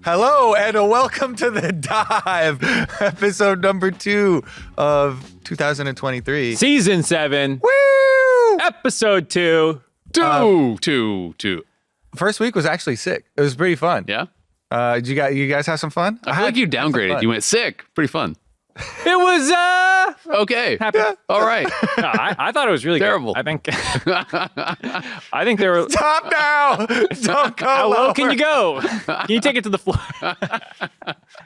Hello and welcome to The Dive, episode number 2 of 2023. Season 7. Woo! Episode 2. Two. First week was actually sick. It was pretty fun. Yeah? Did you guys have some fun? I feel like you downgraded. You went sick. Pretty fun. It was, Okay. happy. Yeah. All right. No, I thought it was really Terrible. good. I think they were. Stop now! Don't go How low lower. can you go? Can you take it to the floor?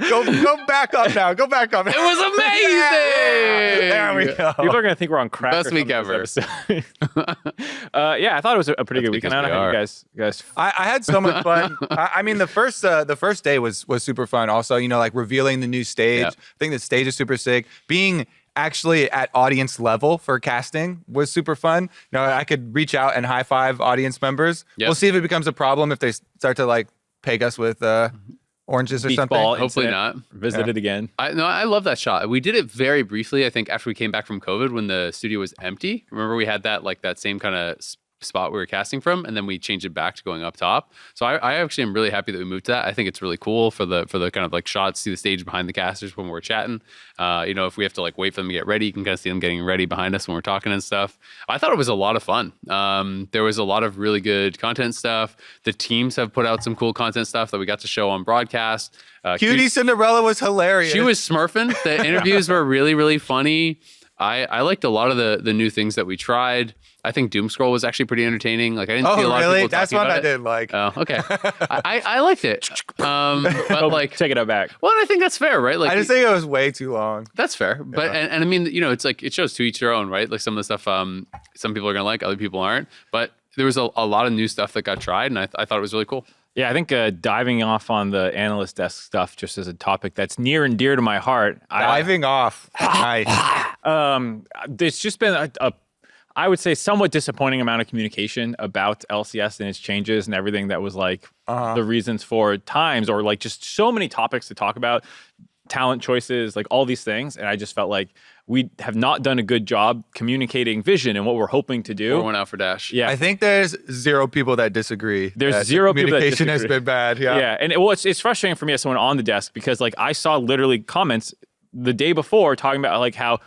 Go back up now. Go back up. It was amazing. There we go. People are going to think we're on crack. Best or week something this ever. episode. Yeah, I thought it was a pretty good weekend. I don't know how you guys. I had so much fun. I mean, the first day was super fun. Also, like revealing the new stage. Yeah. I think the stage is super sick. Being actually at audience level for casting was super fun. I could reach out and high five audience members. Yep. We'll see if it becomes a problem if they start to peg us with oranges or Beach something. ball Hopefully incident. not. Visit it again. I love that shot. We did it very briefly, I think, after we came back from COVID when the studio was empty. Remember we had that same kind of spot we were casting from, and then we changed it back to going up top. So I actually am really happy that we moved to that. I think it's really cool for the kind of shots, see the stage behind the casters when we're chatting. If we have to wait for them to get ready, you can kind of see them getting ready behind us when we're talking and stuff. I thought it was a lot of fun. There was a lot of really good content stuff. The teams have put out some cool content stuff that we got to show on broadcast. Cutie Cinderella was hilarious. She was smurfing. The interviews were really, really funny. I liked a lot of the new things that we tried. I think Doom Scroll was actually pretty entertaining. I didn't see a lot of people That's talking one about I it. didn't like. Oh, okay. I liked it. But Take it back. well, I think that's fair, right? I just think it was way too long. that's fair. But and I mean, it's it shows to each their own, right? Some of the stuff some people are gonna like, other people aren't. But there was a lot of new stuff that got tried, and I thought it was really cool. Yeah, I think diving off on the analyst desk stuff just as a topic that's near and dear to my heart. Diving off. Nice. It's just been I would say, somewhat disappointing amount of communication about LCS and its changes and everything that was the reasons for times or just so many topics to talk about, talent choices, all these things. And I just felt like we have not done a good job communicating vision and what we're hoping to do. Or went out for Dash. Yeah. I think there's 0 people that disagree. There's that 0 people that communication has disagree. been bad. Yeah. Yeah. And it's frustrating for me as someone on the desk because I saw literally comments the day before talking about how,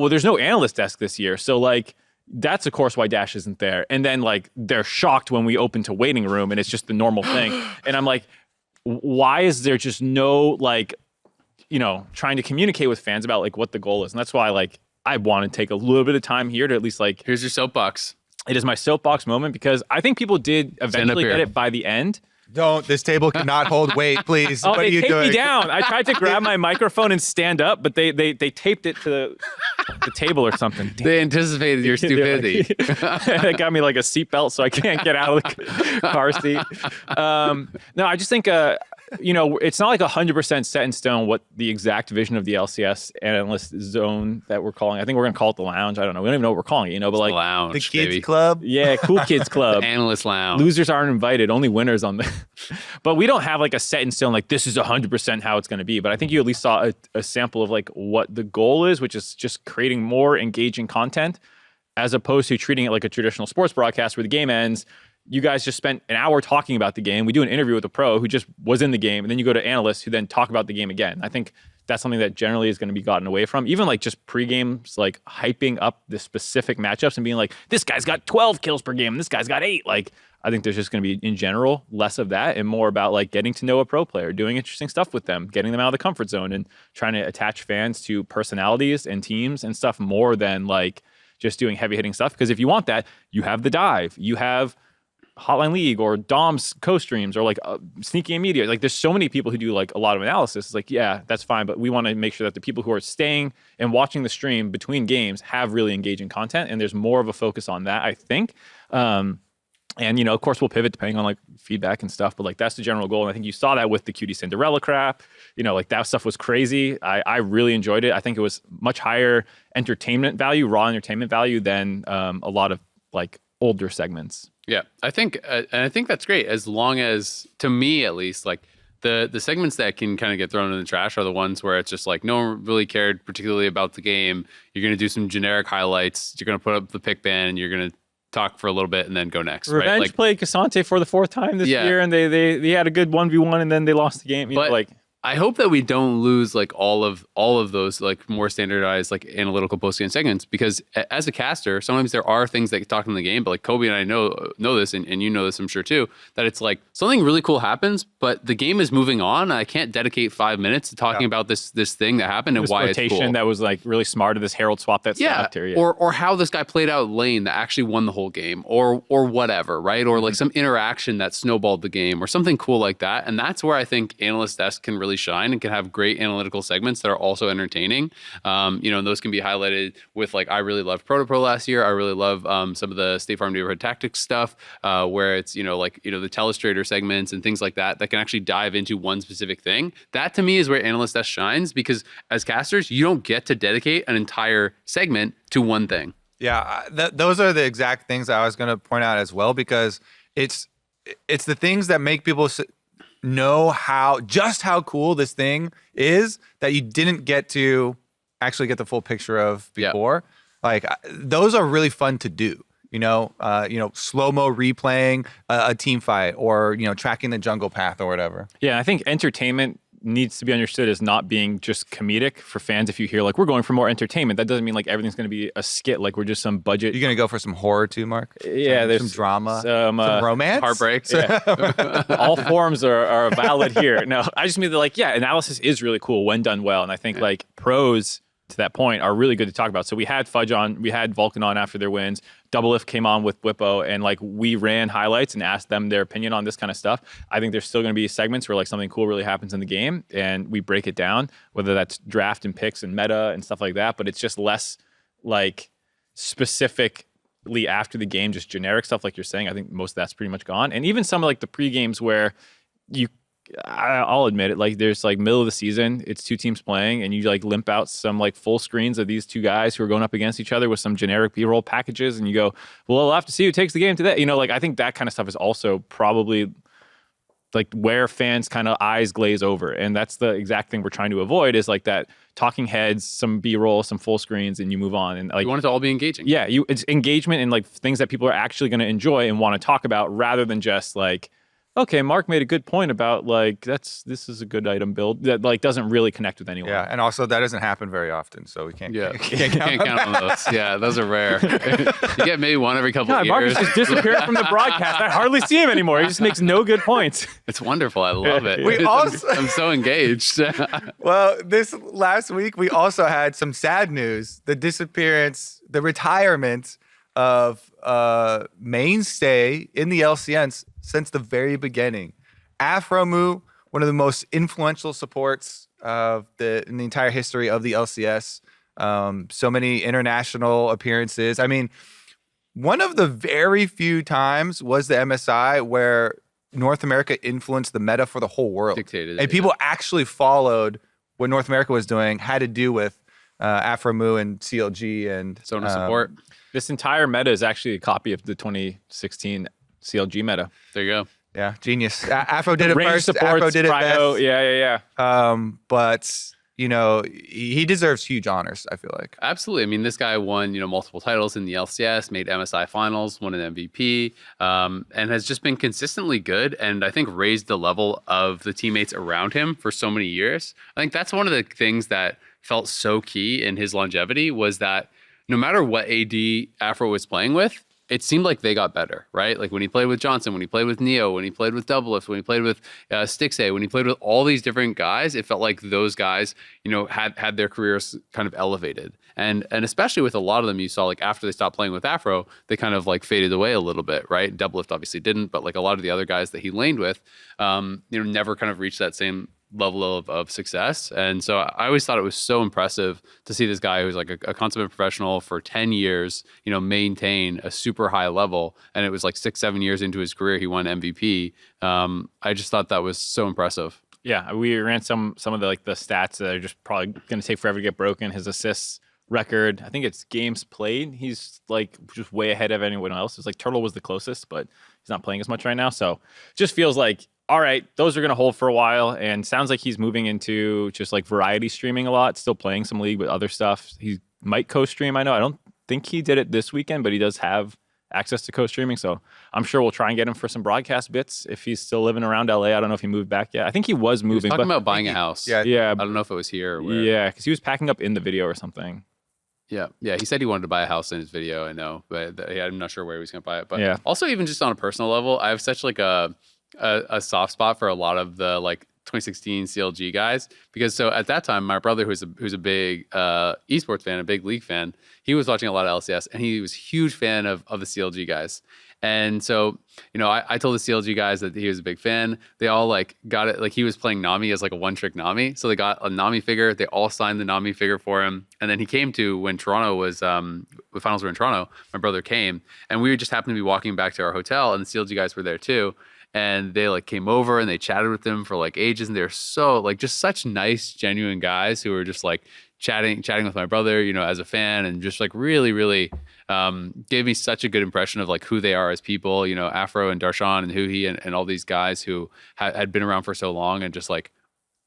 there's no analyst desk this year. So that's of course why Dash isn't there. And then they're shocked when we open to waiting room and it's just the normal thing. And I'm like, why is there just no trying to communicate with fans about what the goal is? And that's why I want to take a little bit of time here to at least Here's your soapbox. it is my soapbox moment because I think people did eventually get it by the end. Don't. This table cannot hold weight, please. Oh, what are they you taped doing? me down. I tried to grab my microphone and stand up, but they taped it to the table or something. Damn. They anticipated your stupidity. They got me a seatbelt so I can't get out of the car seat. No, I just think, it's not 100% set in stone what the exact vision of the LCS analyst zone that we're calling. I think we're going to call it the lounge. I don't know. We don't even know what we're calling it, but The lounge, The kids baby. club. yeah, cool kids club. Analyst lounge. Losers aren't invited, only winners on the. But we don't have a set in stone, this is 100% how it's going to be. But I think you at least saw a sample of what the goal is, which is just creating more engaging content as opposed to treating it like a traditional sports broadcast where the game ends. You guys just spent an hour talking about the game. We do an interview with a pro who just was in the game, and then you go to analysts who then talk about the game again. I think that's something that generally is going to be gotten away from. Even just pre-games, hyping up the specific matchups and being this guy's got 12 kills per game, and this guy's got 8. I think there's just going to be, in general, less of that and more about getting to know a pro player, doing interesting stuff with them, getting them out of the comfort zone, and trying to attach fans to personalities and teams and stuff more than just doing heavy hitting stuff. Because if you want that, you have the dive, you have Hotline League or Dom's co-streams or Sneaky and Media. There's so many people who do a lot of analysis. It's yeah, that's fine, but we want to make sure that the people who are staying and watching the stream between games have really engaging content, and there's more of a focus on that, I think. And of course, we'll pivot depending on feedback and stuff, but that's the general goal. And I think you saw that with the Cutie Cinderella crap. That stuff was crazy. I really enjoyed it. I think it was much higher entertainment value, raw entertainment value than a lot of older segments. Yeah, I think that's great as long as, to me at least, the segments that can kind of get thrown in the trash are the ones where it's just no one really cared particularly about the game. You're going to do some generic highlights. You're going to put up the pick ban and you're going to talk for a little bit, and then go next. Revenge right? Like, played Cassante for the 4th time this year, and they had a good 1v1, and then they lost the game. You know, like, I hope that we don't lose like all of those like more standardized like analytical post-game segments, because as a caster, sometimes there are things that talk in the game, but like Kobe and I know this, and you know this, I'm sure too, that it's like something really cool happens, but the game is moving on. And I can't dedicate 5 minutes to talking about this thing that happened and this why rotation it's cool. that was like really smart of this Herald swap that snapped here. Yeah. Or how this guy played out lane that actually won the whole game, or whatever, right? Or like some interaction that snowballed the game, or something cool like that. And that's where I think Analyst Desk can really shine and can have great analytical segments that are also entertaining. And those can be highlighted with like, I really loved Proto last year. I really love some of the State Farm Neighborhood Tactics stuff, where it's, the Telestrator segments and things like that can actually dive into one specific thing. That to me is where Analyst Desk shines, because as casters, you don't get to dedicate an entire segment to one thing. Yeah, those are the exact things I was going to point out as well, because it's the things that make people know how cool this thing is that you didn't get to actually get the full picture of before. Like, those are really fun to do. Slow-mo replaying a team fight, or tracking the jungle path or whatever. Yeah, I think entertainment needs to be understood as not being just comedic for fans. If you hear like, we're going for more entertainment, that doesn't mean like everything's going to be a skit, like we're just some budget. You're going to go for some horror too, Mark? Yeah, there's some drama, some romance, heartbreaks. Yeah. All forms are valid here. No, I just mean that like, analysis is really cool when done well, and I think like pros to that point are really good to talk about. So we had Fudge on, we had Vulcan on after their wins. Doublelift came on with Whippo, and like we ran highlights and asked them their opinion on this kind of stuff. I think there's still going to be segments where like something cool really happens in the game, and we break it down, whether that's draft and picks and meta and stuff like that. But it's just less like specifically after the game, just generic stuff like you're saying. I think most of that's pretty much gone. And even some of like the pre-games where I'll admit it, like there's like middle of the season, it's two teams playing, and you like limp out some like full screens of these two guys who are going up against each other with some generic B-roll packages, and you go, well, I'll have to see who takes the game today. Like I think that kind of stuff is also probably like where fans kind of eyes glaze over, and that's the exact thing we're trying to avoid, is like that talking heads, some B-roll, some full screens, and you move on. And like you want it to all be engaging. Yeah, it's engagement and like things that people are actually going to enjoy and want to talk about, rather than just like, okay, Mark made a good point about like this is a good item build that like doesn't really connect with anyone. Yeah, and also that doesn't happen very often, so we can't. Can't count on those. Yeah, those are rare. You get maybe one every couple of years. Marcus just disappeared from the broadcast. I hardly see him anymore. He just makes no good points. It's wonderful. I love it. I'm so engaged. Well, this last week we also had some sad news: the retirement of mainstay in the LCNs since the very beginning. Aphromoo, one of the most influential supports in the entire history of the LCS. So many international appearances. I mean, one of the very few times was the MSI where North America influenced the meta for the whole world. Dictated and people actually followed what North America was doing, had to do with Aphromoo and CLG and Sona support. This entire meta is actually a copy of the 2016 CLG meta. There you go. Yeah, genius. Afro did it Range first. supports, Afro did it cryo, best. Yeah. But he deserves huge honors, I feel like. Absolutely. I mean, this guy won, multiple titles in the LCS, made MSI finals, won an MVP, and has just been consistently good, and I think raised the level of the teammates around him for so many years. I think that's one of the things that felt so key in his longevity, was that no matter what AD Aphro was playing with, it seemed like they got better, right? Like when he played with Johnson, when he played with Neo, when he played with Doublelift, when he played with Stixay, when he played with all these different guys, it felt like those guys, had their careers kind of elevated. And especially with a lot of them, you saw like after they stopped playing with Aphro, they kind of like faded away a little bit, right? Doublelift obviously didn't, but like a lot of the other guys that he laned with, never kind of reached that same level of success. And so I always thought it was so impressive to see this guy who's like a consummate professional for 10 years, maintain a super high level. And it was like 6-7 years into his career, he won MVP. I just thought that was so impressive. Yeah, we ran some of the the stats that are just probably going to take forever to get broken. His assists record, I think it's games played, he's like just way ahead of anyone else. It's like Turtle was the closest, but he's not playing as much right now. So just feels like, all right, those are going to hold for a while, and sounds like he's moving into just like variety streaming a lot, still playing some League with other stuff. He might co-stream. I don't think he did it this weekend, but he does have access to co-streaming. So I'm sure we'll try and get him for some broadcast bits if he's still living around LA. I don't know if he moved back yet. I think he was He was moving. talking but about buying a house. Yeah. yeah, I don't know if it was here or where. yeah, because he was packing up in the video or something. Yeah. He said he wanted to buy a house in his video. I know, but I'm not sure where he was going to buy it. But Yeah. also, even just on a personal level, I have such like a soft spot for a lot of the like 2016 CLG guys, because so at that time, my brother, who's a big esports fan, a big league fan, he was watching a lot of LCS, and he was a huge fan of the CLG guys. And so, you know, I told the CLG guys that he was a big fan. They all like got it. Like he was playing Nami as like a one-trick Nami. So they got a Nami figure. They all signed the Nami figure for him. And then he came to when Toronto was, the finals were in Toronto, my brother came, and we just happened to be walking back to our hotel, and the CLG guys were there too. And they like came over and they chatted with him for like ages. And they're so like just such nice, genuine guys who were just like chatting with my brother, you know, as a fan, and just like really gave me such a good impression of like who they are as people, you know, Afro and Darshan and Huhi and all these guys who had been around for so long, and just like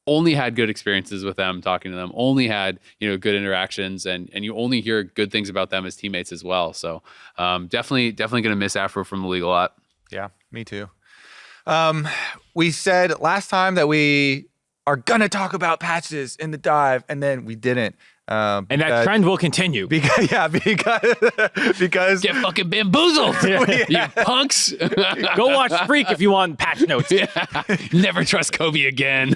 only had good experiences with them, talking to them, only had, you know, good interactions, and you only hear good things about them as teammates as well. So definitely going to miss Afro from the league a lot. Yeah, me too. We said last time that we are gonna talk about patches in the dive, and then we didn't. And that trend will continue. Because Get fucking bamboozled, you punks. Go watch Freak if you want patch notes. Never trust Kobe again.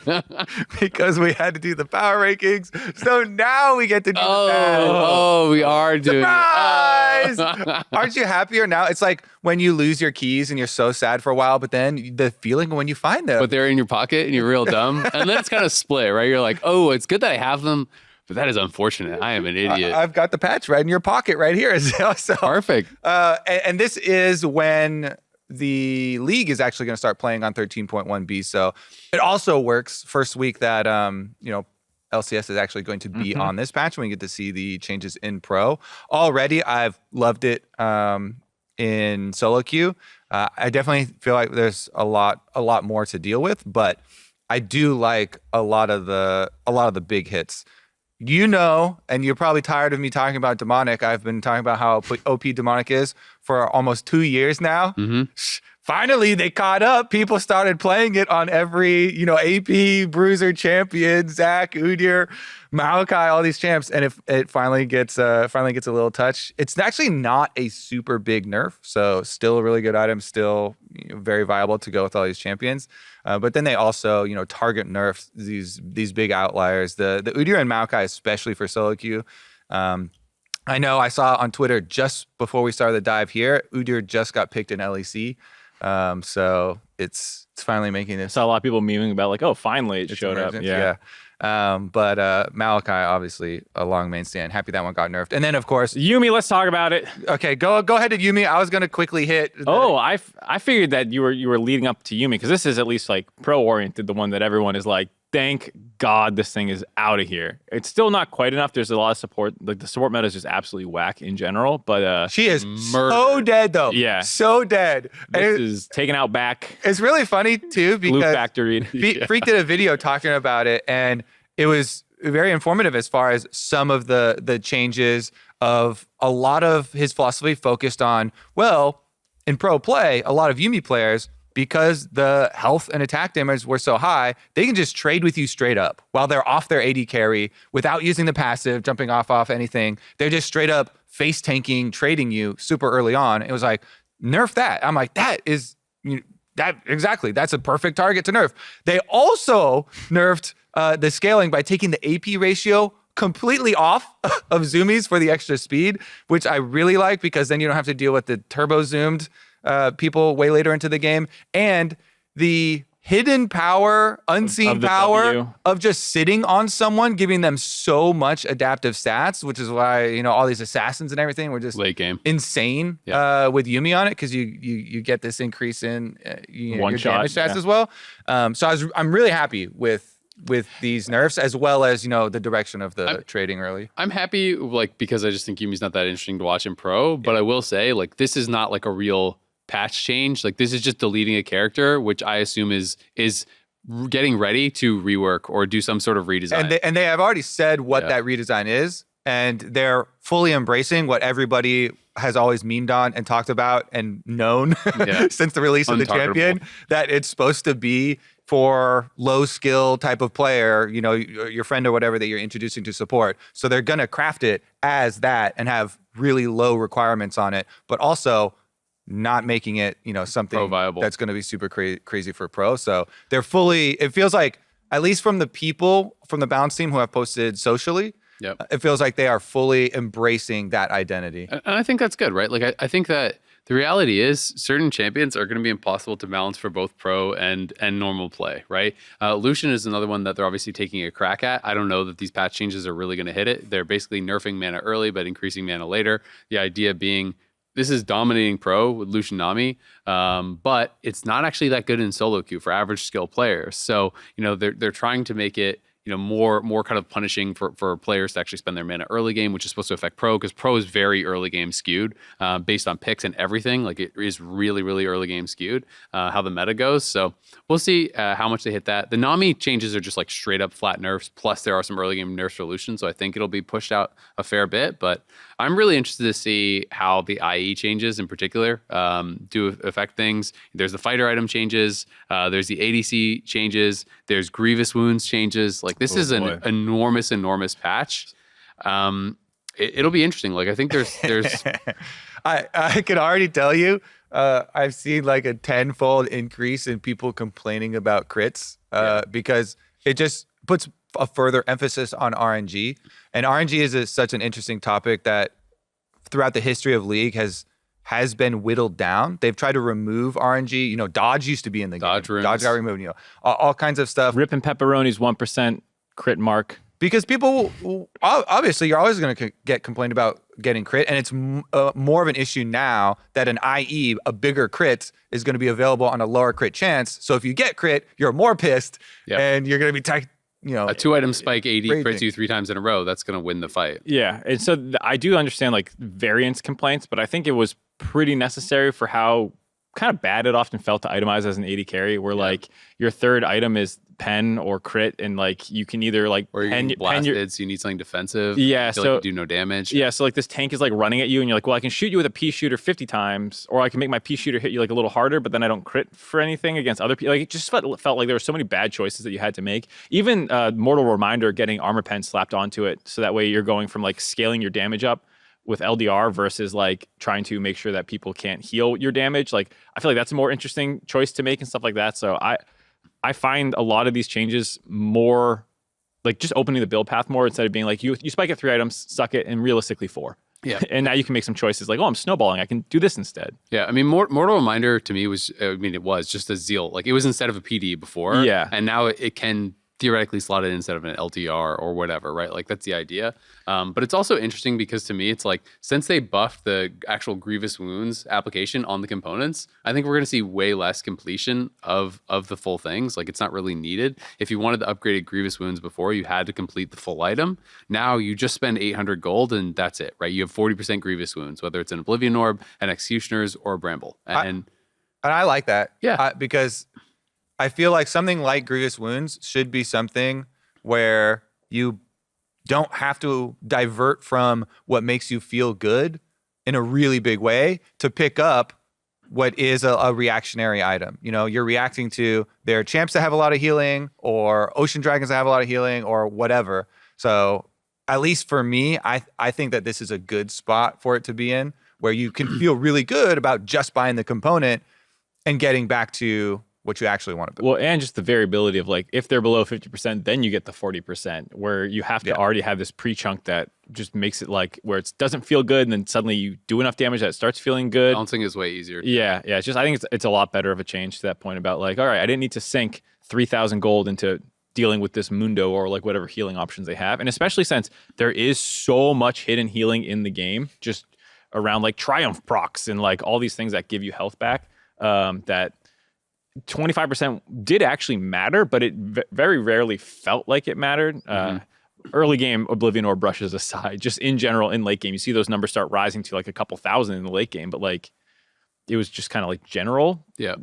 because we had to do the power rankings, so now we get to do the patch. Oh, we are doing Surprise! it. Aren't you happier now? It's like when you lose your keys and you're so sad for a while, but then the feeling when you find them. But they're in your pocket and you're real dumb. And then it's kind of split, right? You're like, oh, it's good that I have them, but that is unfortunate. I am an idiot. I've got the patch right in your pocket right here. So, Perfect. and this is when the league is actually going to start playing on 13.1b. So it also works first week that you know, LCS is actually going to be on this patch, and we get to see the changes in pro. Already, I've loved it in solo queue. I definitely feel like there's a lot more to deal with, but I do like a lot of the big hits. You know, and you're probably tired of me talking about Demonic. I've been talking about how OP Demonic is for almost 2 years now. Finally, they caught up. People started playing it on every, you know, AP, Bruiser, Champion, Zach, Udyr, Maokai, all these champs. And if it finally gets a little touch, it's actually not a super big nerf. So still a really good item, still, you know, very viable to go with all these champions. But then they also, you know, target nerfs these big outliers. The Udyr and Maokai, especially for solo queue. I know I saw on Twitter just before we started the dive here, Udyr just got picked in LEC. So it's finally making this. I saw a lot of people memeing about like, oh, finally it showed up. emergent, Yeah. But Maokai, obviously a long mainstay, and happy that one got nerfed. And then of course, Yuumi, let's talk about it. okay, go ahead to Yuumi. I was gonna quickly hit. I figured that you were leading up to Yuumi, because this is at least like pro oriented, the one that everyone is like, thank God this thing is out of here. It's still not quite enough. There's a lot of support. Like the support meta is just absolutely whack in general. But she is so dead though. Yeah. So dead. This is taken out back. It's really funny too Blue because Factory. Freak did a video talking about it, and it was very informative as far as some of the changes of a lot of his philosophy focused on, well, in pro play, a lot of Yuumi players, because the health and attack damage were so high, they can just trade with you straight up while they're off their AD carry without using the passive, jumping off anything. They're just straight up face tanking, trading you super early on. It was like, nerf that. I'm like, that's a perfect target to nerf. They also nerfed the scaling by taking the AP ratio completely off of zoomies for the extra speed, which I really like, because then you don't have to deal with the turbo zoomed people way later into the game, and the hidden power, unseen power W. of just sitting on someone, giving them so much adaptive stats, which is why, you know, all these assassins and everything were just Late game. insane with Yuumi on it, because you get this increase in One your shot, damage stats yeah. as well. So I'm really happy with these nerfs, as well as, you know, the direction of the trading early. I'm happy, like, because I just think Yumi's not that interesting to watch in pro. But I will say, like, this is not like a real patch change. Like, this is just deleting a character, which I assume is getting ready to rework or do some sort of redesign. And they have already said what that redesign is. and they're fully embracing what everybody has always memed on and talked about and known since the release of the champion, that it's supposed to be for low skill type of player, you know, your friend or whatever that you're introducing to support. So they're going to craft it as that and have really low requirements on it, but also not making it, you know, something that's going to be super crazy for pro. So they're fully, it feels like, at least from the people from the Balance team who have posted socially, it feels like they are fully embracing that identity. And I think that's good, right? Like, I think that the reality is certain champions are going to be impossible to balance for both pro and normal play, right? Lucian is another one that they're obviously taking a crack at. I don't know that these patch changes are really going to hit it. They're basically nerfing mana early, but increasing mana later. The idea being, this is dominating pro with Lucian Nami, but it's not actually that good in solo queue for average skill players. So, you know, they're trying to make it, you know, more kind of punishing for players to actually spend their mana early game, which is supposed to affect pro, because pro is very early game skewed based on picks and everything. Like, it is really, really early game skewed how the meta goes. So we'll see how much they hit that. The Nami changes are just like straight up flat nerfs, plus there are some early game nerfs for Lucian, so I think it'll be pushed out a fair bit. But I'm really interested to see how the IE changes in particular do affect things. There's the fighter item changes, there's the ADC changes, there's grievous wounds changes. Like, this is an enormous patch. It'll be interesting. Like, I think there's I can already tell you, I've seen like a 10-fold increase in people complaining about crits because it just puts a further emphasis on RNG. And RNG is such an interesting topic that throughout the history of League has been whittled down. They've tried to remove RNG. You know, dodge used to be in the game. Dodge got removed, you know, all kinds of stuff. Rip and pepperoni's 1% crit mark. Because people, obviously, you're always going to get complained about getting crit, and it's more of an issue now that an IE, a bigger crit, is going to be available on a lower crit chance. So if you get crit, you're more pissed, and you're going to be, you know, a 2-item spike 80 crits you 3 times in a row. That's going to win the fight. Yeah, and so I do understand like variance complaints, but I think it was pretty necessary for how kind of bad it often felt to itemize as an AD carry, where like your third item is pen or crit, and like you can either like or you blasted, so you need something defensive. Yeah, so like you do no damage. Yeah, so like this tank is like running at you, and you're like, well, I can shoot you with a pea shooter 50 times, or I can make my pea shooter hit you like a little harder, but then I don't crit for anything against other people. Like, it just felt like there were so many bad choices that you had to make. Even Mortal Reminder getting armor pen slapped onto it, so that way you're going from like scaling your damage up with LDR versus like trying to make sure that people can't heal your damage. Like, I feel like that's a more interesting choice to make and stuff like that. So I find a lot of these changes more like just opening the build path more, instead of being like, you spike at 3 items, suck it, and realistically 4. Yeah. And now you can make some choices like, oh, I'm snowballing, I can do this instead. Yeah, I mean, Mortal Reminder to me was, I mean, it was just a zeal. Like, it was instead of a PD before. Yeah. And now it can theoretically slot it instead of an LTR or whatever, right? Like, that's the idea. But it's also interesting because to me, it's like, since they buffed the actual grievous wounds application on the components, I think we're going to see way less completion of the full things. Like, it's not really needed. If you wanted the upgraded grievous wounds before, you had to complete the full item. Now you just spend 800 gold and that's it, right? You have 40% grievous wounds, whether it's an Oblivion Orb, an Executioner's, or a Bramble. And I like that. Yeah. Because I feel like something like Grievous Wounds should be something where you don't have to divert from what makes you feel good in a really big way to pick up what is a reactionary item. You know, you're reacting to their champs that have a lot of healing, or ocean dragons that have a lot of healing, or whatever. So at least for me, I think that this is a good spot for it to be in, where you can feel really good about just buying the component and getting back to what you actually want to build. Well, and just the variability of like, if they're below 50%, then you get the 40%, where you have to already have this pre-chunk that just makes it like, where it doesn't feel good, and then suddenly you do enough damage that it starts feeling good. Balancing is way easier. Yeah. It's just, I think it's a lot better of a change to that point about like, all right, I didn't need to sink 3,000 gold into dealing with this Mundo or like whatever healing options they have. And especially since there is so much hidden healing in the game, just around like Triumph procs and like all these things that give you health back, that 25% did actually matter, but it very rarely felt like it mattered. Early game Oblivion Orb brushes aside, just in general in late game, you see those numbers start rising to like a couple thousand in the late game, but like it was just kind of like general Yeah.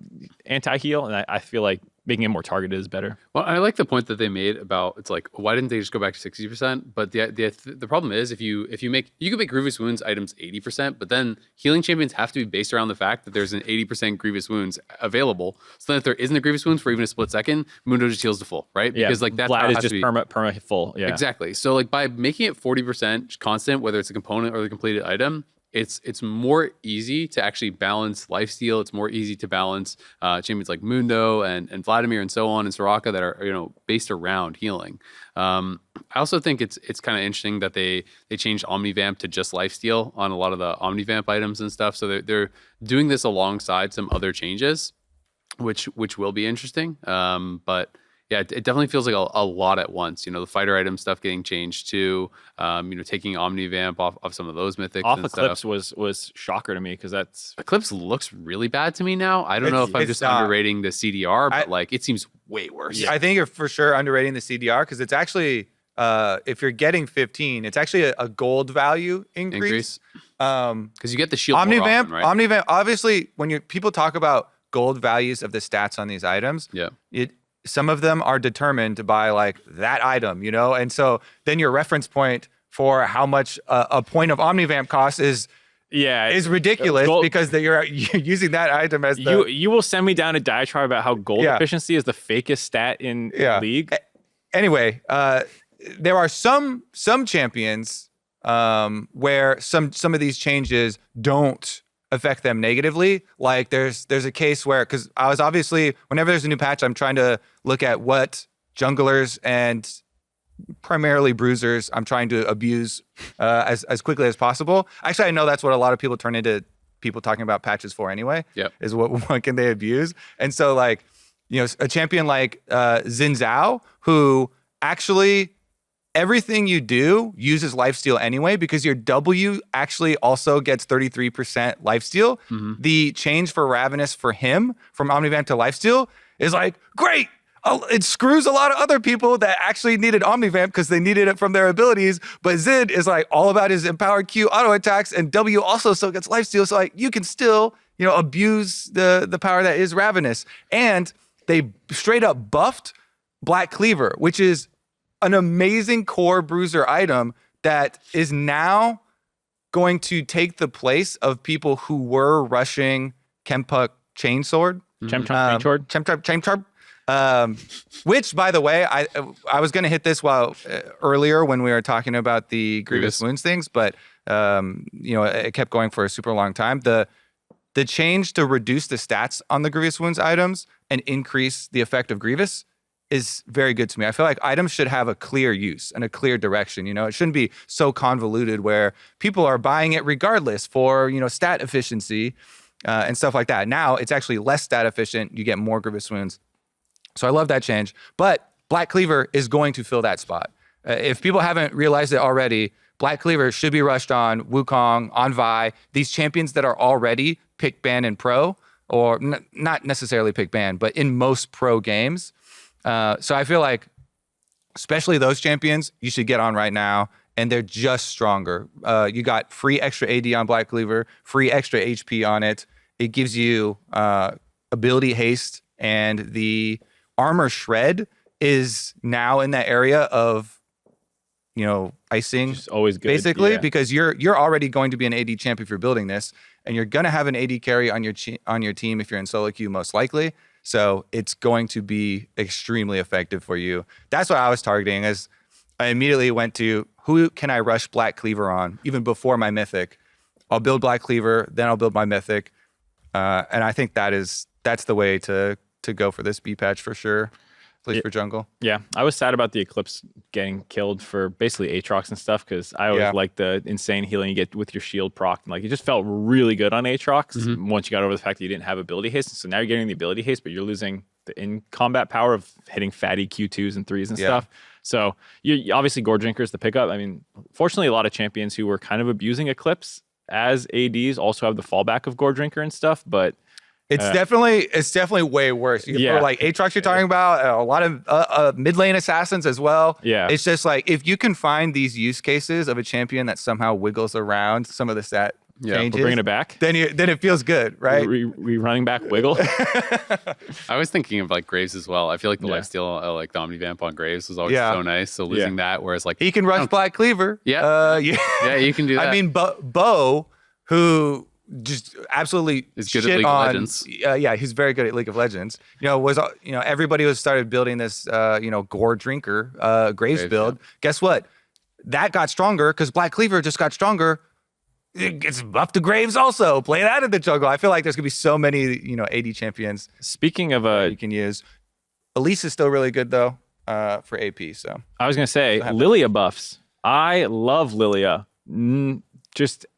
anti-heal, and I feel like making it more targeted is better. Well, I like the point that they made about it's like why didn't they just go back to 60%? But the problem is if you can make grievous wounds items 80%, but then healing champions have to be based around the fact that there's an 80% grievous wounds available. So then if there isn't a grievous wounds for even a split second, Mundo just heals to full, right? Yeah, Because like that's Vlad how it is has just to be. perma full. Yeah, Exactly. So like by making it 40% constant, whether it's a component or the completed item, it's more easy to actually balance lifesteal. It's more easy to balance champions like Mundo and Vladimir and so on and Soraka that are based around healing. I also think it's kind of interesting that they changed Omnivamp to just lifesteal on a lot of the Omnivamp items and stuff. So they're doing this alongside some other changes, which will be interesting. But yeah, it definitely feels like a lot at once. The fighter item stuff getting changed too. Taking Omnivamp off some of those mythics. off and Eclipse stuff. was shocker to me because that's Eclipse looks really bad to me now. I don't know if I'm It's just not. underrating the CDR, but like it seems way worse. I think you're for sure underrating the CDR because it's actually if you're getting 15, it's actually a gold value increase. Because you get the shield more Omnivamp, often, right? Omnivamp. Obviously, when people talk about gold values of the stats on these items, Yeah. some of them are determined by like that item, and so then your reference point for how much a point of Omnivamp costs is ridiculous Gold- because you're using that item as the you will send me down a diatribe about how gold Yeah. efficiency is the fakest stat in league. Anyway, there are some champions where some of these changes don't affect them negatively. Like there's a case where, because I was obviously, whenever there's a new patch, I'm trying to look at what junglers and primarily bruisers I'm trying to abuse as quickly as possible. Actually, I know that's what a lot of people turn into people talking about patches for anyway. Yep. Is what can they abuse? And so like, a champion like Xin Zhao, who actually everything you do uses lifesteal anyway because your W actually also gets 33% lifesteal. The change for Ravenous for him from Omnivamp to lifesteal is like, great. It screws a lot of other people that actually needed Omnivamp because they needed it from their abilities. But Zid is like all about his empowered Q auto attacks, and W also still gets lifesteal. So like you can still, abuse the power that is Ravenous. And they straight up buffed Black Cleaver, which is an amazing core bruiser item that is now going to take the place of people who were rushing Kempuck Chainsword. Chemchar. Which, by the way, I was going to hit this earlier when we were talking about the Grievous Wounds things, but it kept going for a super long time. The change to reduce the stats on the Grievous Wounds items and increase the effect of Grievous is very good to me. I feel like items should have a clear use and a clear direction. It shouldn't be so convoluted where people are buying it regardless for, stat efficiency and stuff like that. Now it's actually less stat efficient. You get more Grievous Wounds. So I love that change. But Black Cleaver is going to fill that spot. If people haven't realized it already, Black Cleaver should be rushed on Wukong, on Vi, these champions that are already pick ban in pro, or not necessarily pick ban, but in most pro games. So I feel like, especially those champions, you should get on right now, and they're just stronger. You got free extra AD on Black Cleaver, free extra HP on it. It gives you ability haste, and the armor shred is now in that area of, icing. Which is always good, basically, yeah. because you're already going to be an AD champ if you're building this, and you're gonna have an AD carry on your team if you're in solo queue, most likely. So it's going to be extremely effective for you. That's what I was targeting. As I immediately went to who can I rush Black Cleaver on even before my mythic. I'll build Black Cleaver, then I'll build my mythic, and I think that's the way to go for this B patch for sure, at least for jungle. Yeah, I was sad about the Eclipse getting killed for basically Aatrox and stuff because I always like the insane healing you get with your shield proc. Like it just felt really good on Aatrox once you got over the fact that you didn't have ability haste. So now you're getting the ability haste, but you're losing the in combat power of hitting fatty Q2s and 3s and stuff. So you obviously Gore Drinker is the pickup. I mean, fortunately, a lot of champions who were kind of abusing Eclipse as ADs also have the fallback of Gore Drinker and stuff, but It's definitely way worse. Yeah. Like Aatrox you're talking about, a lot of mid lane assassins as well. Yeah. It's just like if you can find these use cases of a champion that somehow wiggles around some of the stat Yeah, we're changes, bringing it back. then it feels good, right? We running back Wiggle. I was thinking of like Graves as well. I feel like the Yeah. lifesteal, like the Omnivamp on Graves was always Yeah. so nice. So losing that, whereas like He can rush Black Cleaver. Yeah. Yeah. yeah, you can do that. I mean, Bo, who just Is good at shit League of on, Legends. Yeah, he's very good at League of Legends. Everybody was started building this, Gore Drinker Graves build. yeah. Guess what? That got stronger because Black Cleaver just got stronger. It gets buffed to Graves also. Play that in the jungle. I feel like there's gonna be so many, AD champions Speaking of you can use. Elise is still really good though for AP. So I was gonna say Lillia buffs. I love Lillia.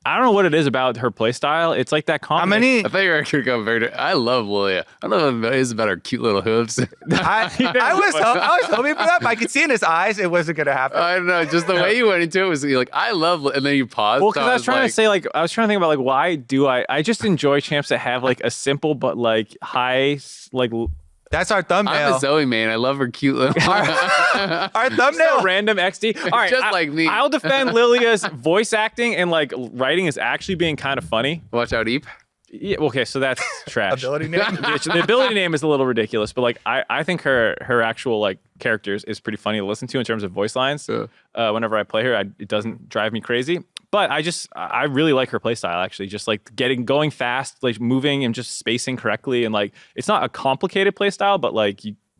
I don't know what it is about her playstyle. It's like that how combination. many? I thought you were actually going very. I love Lillia. I don't know what it is about her cute little hooves. I was hoping for that, but I could see in his eyes it wasn't gonna happen. I don't know. Just the way you went into it was you're like, I love, and then you paused. Well, so because I was trying to say, I was trying to think about, why do I just enjoy champs that have, a simple but, high, That's our thumbnail. I'm a Zoe main. I love her cute little. Our thumbnail. random XD. All right, Just like me. I'll defend Lilia's voice acting and, writing is actually being kind of funny. Watch out, Eep. Yeah, okay, so that's trash. Ability name. The ability name is a little ridiculous, but I think her actual characters is pretty funny to listen to in terms of voice lines. Yeah. Whenever I play her, it doesn't drive me crazy. But I really like her playstyle actually. Just going fast, moving and just spacing correctly, and it's not a complicated playstyle, but I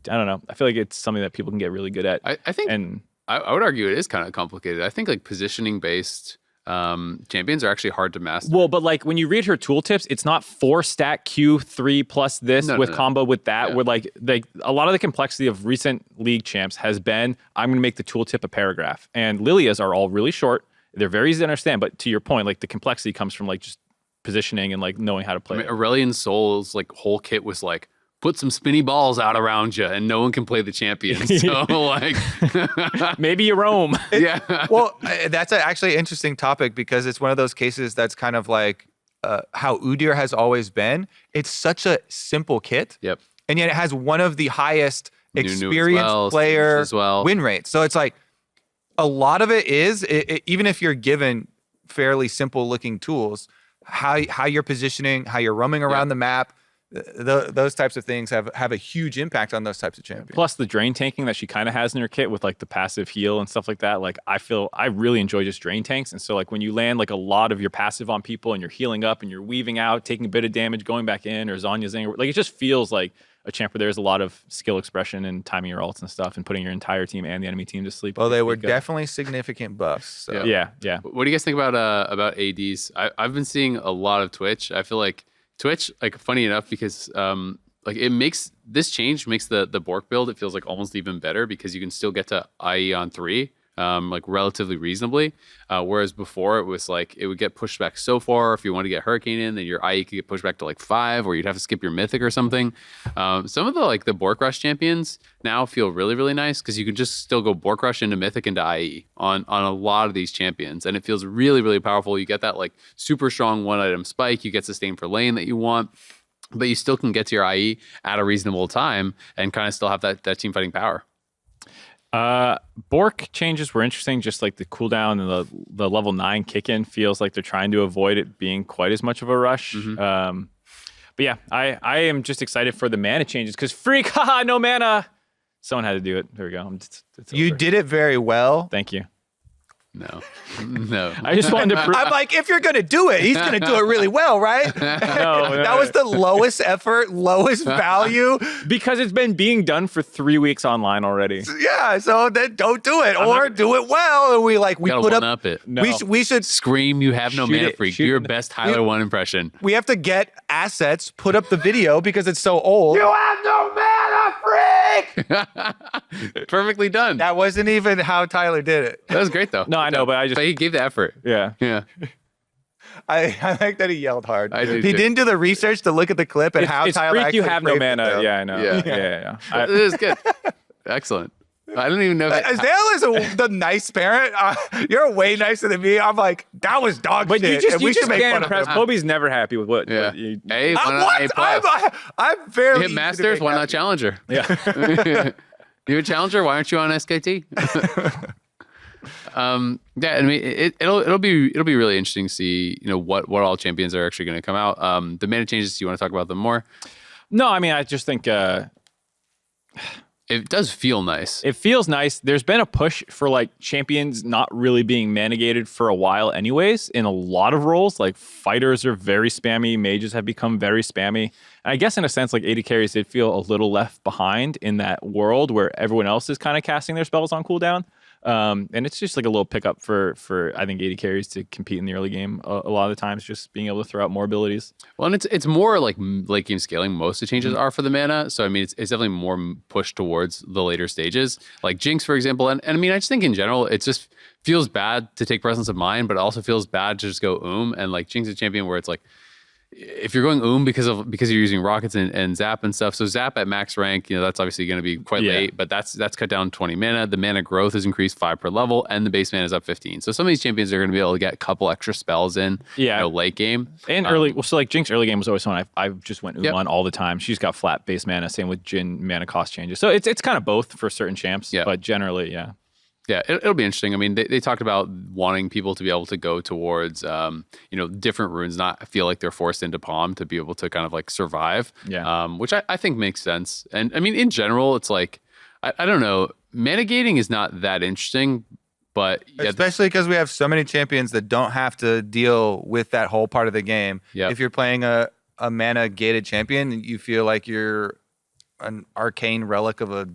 don't know. I feel like it's something that people can get really good at. I think, and I would argue it is kind of complicated. I think positioning based champions are actually hard to master. Well, but when you read her tooltips, it's not 4-stack Q3 plus this combo with that. Yeah. Where a lot of the complexity of recent league champs has been, I'm going to make the tooltip a paragraph, and Lilia's are all really short. They're very easy to understand, but to your point, the complexity comes from just positioning and knowing how to play. I mean, Aurelion Sol's whole kit was put some spinny balls out around you, and no one can play the champion. So maybe you roam. Yeah. Well, that's actually an interesting topic because it's one of those cases that's kind of how Udyr has always been. It's such a simple kit. Yep. And yet it has one of the highest New experienced as well, player as well. win rates. So it's a lot of it is, even if you're given fairly simple looking tools, how you're positioning, how you're roaming around the map, those types of things have a huge impact on those types of champions. Plus the drain tanking that she kind of has in her kit with the passive heal and stuff like that. I really enjoy just drain tanks. And so when you land a lot of your passive on people and you're healing up and you're weaving out, taking a bit of damage, going back in, or Zonya's in, it just feels like a champ where there's a lot of skill expression and timing your ults and stuff and putting your entire team and the enemy team to sleep. Well, they were definitely significant buffs. So. Yeah. What do you guys think about ADs? I've been seeing a lot of Twitch. I feel like Twitch, funny enough, because it makes this change makes the Bork build, it feels almost even better because you can still get to IE on 3 relatively reasonably, whereas before it was it would get pushed back so far. If you want to get Hurricane in, then your IE could get pushed back to 5, or you'd have to skip your Mythic or something. Some of the Bork Rush champions now feel really, really nice because you can just still go Bork Rush into Mythic into IE on a lot of these champions, and it feels really, really powerful. You get that super strong 1-item spike, you get sustain for lane that you want, but you still can get to your IE at a reasonable time and kind of still have that team fighting power. Bork changes were interesting, just the cooldown and the level 9 kick-in feels like they're trying to avoid it being quite as much of a rush. Mm-hmm. But yeah, I am just excited for the mana changes because Phreak, haha, no mana. Someone had to do it. There we go. You did it very well. Thank you. No. I just wanted to prove. I'm if you're going to do it, he's going to do it really well, right? No, that was the lowest effort, lowest value. Because it's been being done for 3 weeks online already. Yeah, so then don't do it or do it well. And we put up it. No. We should Scream, you have no Shoot mana it, freak. shoot Do your it. best Tyler 1 impression. we have to get assets, put up the video because it's so old. You have no mana, freak. Perfectly done. That wasn't even how Tyler did it. That was great though. No, I know, but But he gave the effort. yeah. Yeah. I like that he yelled hard. I do he too. didn't do the research to look at the clip and how It's Tyler Phreak, you actually have no framed it, mana. though. Yeah, I know. Yeah. Yeah. It is good. Excellent. I don't even know if Azael is the nice parent. You're way nicer than me. I'm that was dog But shit. you and we just should make can't fun impress. of him. Kobe's never happy with what. Yeah. what you, A, why not A plus? I'm fairly You hit Masters, why not Challenger? yeah. You a Challenger? Why aren't you on SKT? Yeah, I mean, it'll be really interesting to see, what all champions are actually going to come out. The mana changes. Do you want to talk about them more? No, I mean, I just think It does feel nice. it feels nice. There's been a push for like champions not really being mana gated for a while, anyways. In a lot of roles, like fighters are very spammy, mages have become very spammy. And I guess in a sense, like AD carries did feel a little left behind in that world where everyone else is kind of casting their spells on cooldown. And it's just like a little pickup for I think AD carries to compete in the early game a lot of the times, just being able to throw out more abilities. Well, and it's more like late game scaling. Most of the changes are for the mana. So, I mean, it's definitely more pushed towards the later stages. Like Jinx, for example. And I mean, I just think in general, it just feels bad to take Presence of Mind, but it also feels bad to just go And like Jinx is a champion where it's like, if you're going because you're using rockets and zap and stuff, so zap at max rank, that's obviously going to be quite late, but that's cut down 20 mana. The mana growth is increased 5 per level, and the base mana is up 15. So some of these champions are going to be able to get a couple extra spells in, late game and early. Well, so like Jinx early game was always someone I just went on all the time. She's got flat base mana. Same with Jhin, mana cost changes. So it's kind of both for certain champs, but generally, Yeah, it'll be interesting. I mean, they talked about wanting people to be able to go towards, different runes, not feel like they're forced into Palm to be able to kind of like survive. Yeah. Which I think makes sense. And I mean, in general, it's like, I don't know, mana gating is not that interesting, but especially because we have so many champions that don't have to deal with that whole part of the game. Yep. If you're playing a mana gated champion, you feel like you're an arcane relic of a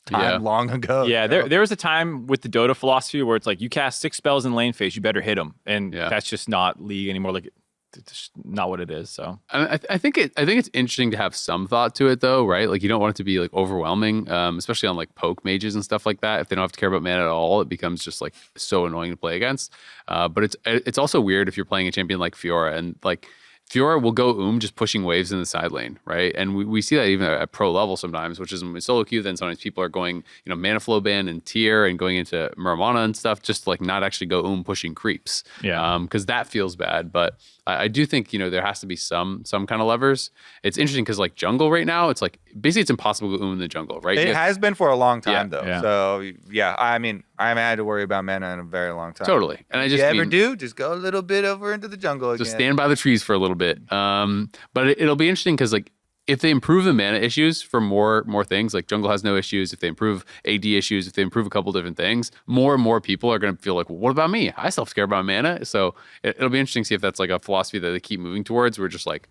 time long ago. Yeah, there was a time with the Dota philosophy where it's like you cast 6 spells in lane phase, you better hit them, and that's just not League anymore. Like it's not what it is. So I think it's interesting to have some thought to it, though, right? Like you don't want it to be like overwhelming, especially on like poke mages and stuff like that. If they don't have to care about mana at all, it becomes just like so annoying to play against. But it's also weird if you're playing a champion like Fiora and like. Fiora will go just pushing waves in the side lane, right? And we see that even at pro level sometimes, which is in solo queue. Then sometimes people are going, mana flow ban and tier and going into Muramana and stuff, just to like not actually go pushing creeps. Yeah. Because that feels bad. But I do think there has to be some kind of levers. It's interesting because like jungle right now, it's like basically it's impossible to go in the jungle, right? It has been for a long time though. Yeah. So I mean, I haven't had to worry about mana in a very long time. Totally. And if you ever do, just go a little bit over into the jungle again. Just stand by the trees for a little bit. But it'll be interesting because like if they improve the mana issues for more things, like jungle has no issues. If they improve AD issues, if they improve a couple different things, more and more people are going to feel like, well, what about me? I still care about mana. So it'll be interesting to see if that's like a philosophy that they keep moving towards. We're just like,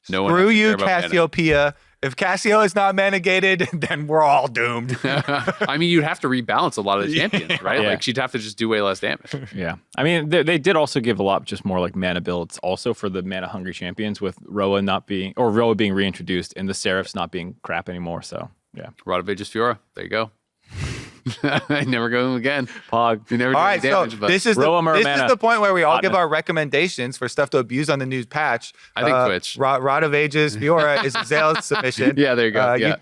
no one. Screw you, Cassiopeia. If Cassio is not mana gated, then we're all doomed. I mean, you'd have to rebalance a lot of the champions, right? Yeah. Like she'd have to just do way less damage. Yeah. I mean, they did also give a lot just more like mana builds also for the mana hungry champions with Roa being reintroduced and the Seraphs not being crap anymore. So yeah. Radovage's Fiora. There you go. I never go again. Pog. You never do all right, damage, so but this is the point where we all give our recommendations for stuff to abuse on the new patch. I think Twitch. Radovage's Fiora is Azael's submission. Yeah, there you go.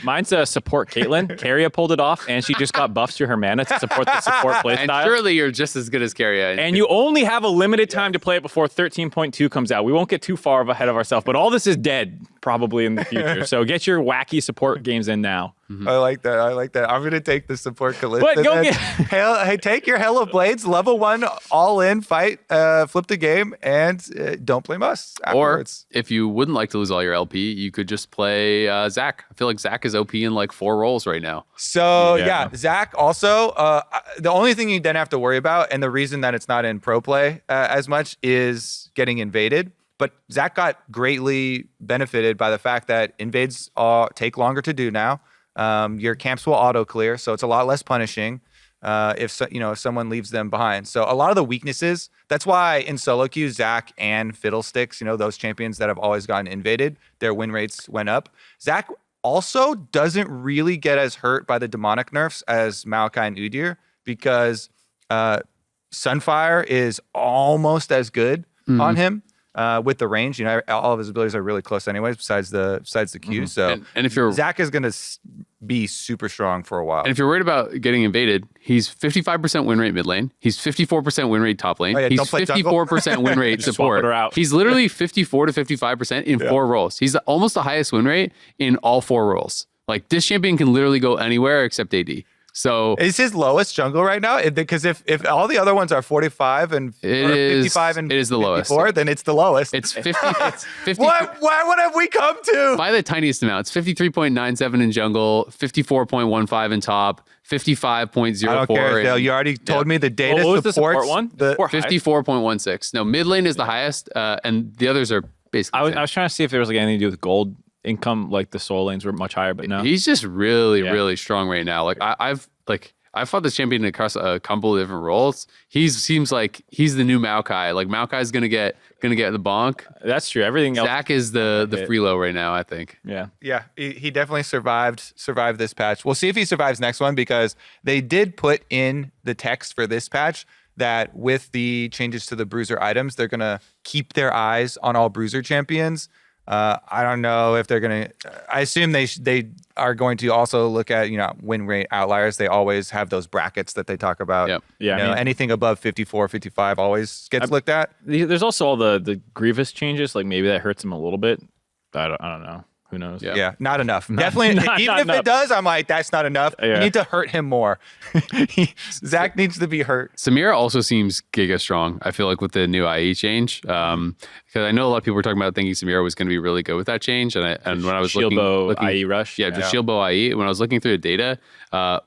Mine's a support Caitlyn. Carria pulled it off, and she just got buffs to her mana to support the support playstyle. And surely you're just as good as Carria. And you only have a limited time to play it before 13.2 comes out. We won't get too far ahead of ourselves, but all this is dead probably in the future. So get your wacky support games in now. Mm-hmm. I like that. I'm gonna take the support Calista. But go get hey, take your Hell of Blades, level 1, all in, fight, flip the game, and don't blame us afterwards. Or if you wouldn't like to lose all your LP, you could just play Zac. I feel like Zac is OP in like 4 roles right now. So Zac also. The only thing you then have to worry about, and the reason that it's not in pro play as much, is getting invaded. But Zac got greatly benefited by the fact that invades take longer to do now. Your camps will auto clear, so it's a lot less punishing if someone leaves them behind. So a lot of the weaknesses, that's why in solo queue, Zac and Fiddlesticks, those champions that have always gotten invaded, their win rates went up. Zac also doesn't really get as hurt by the demonic nerfs as Maokai and Udyr because Sunfire is almost as good on him. With the range, all of his abilities are really close anyways, besides the Q. Mm-hmm. So and if Zac is going to be super strong for a while. And if you're worried about getting invaded, he's 55% win rate mid lane. He's 54% win rate top lane. He's 54% win rate support. He's literally 54 to 55% in 4 roles. He's almost the highest win rate in all 4 roles. Like this champion can literally go anywhere except AD. So Is his lowest jungle right now? Because if all the other ones are 45 and it or is 55 and it is the 54, lowest. then it's the lowest. It's 50. It's 50. What have we come to? By the tiniest amount, it's 53.97 in jungle, 54.15 in top, 55.04. I don't care, in- Dale. You already told me the data What was the supports support one? the- Support high? 54.16. No, mid lane is the highest, and the others are basically. I the same. was trying to see if there was like anything to do with gold income, like the soul lanes were much higher, but no. He's just really, Yeah. really strong right now. Like I've fought this champion across a couple of different roles. Seems like he's the new Maokai. Like Maokai's gonna get the bonk. That's true. Everything else. Zach is the Okay. free low right now, I think. Yeah. Yeah, he definitely survived this patch. We'll see if he survives next one because they did put in the text for this patch that with the changes to the bruiser items, they're gonna keep their eyes on all bruiser champions. I don't know if they're gonna. I assume they are going to also look at win rate outliers. They always have those brackets that they talk about. Yep. Yeah, I mean- anything above 54, 55 always gets looked at. There's also all the grievous changes. Like maybe that hurts him a little bit. I don't know. Who knows? Yeah. Yeah, not enough. Definitely, not even if enough. it does, I'm like, that's not enough. Yeah. You need to hurt him more. Zach needs to be hurt. Samira also seems giga strong. I feel like with the new IE change, because I know a lot of people were talking about thinking Samira was going to be really good with that change, and when I was Shield bow, looking, IE rush. yeah, just shield bow IE. When I was looking through the data,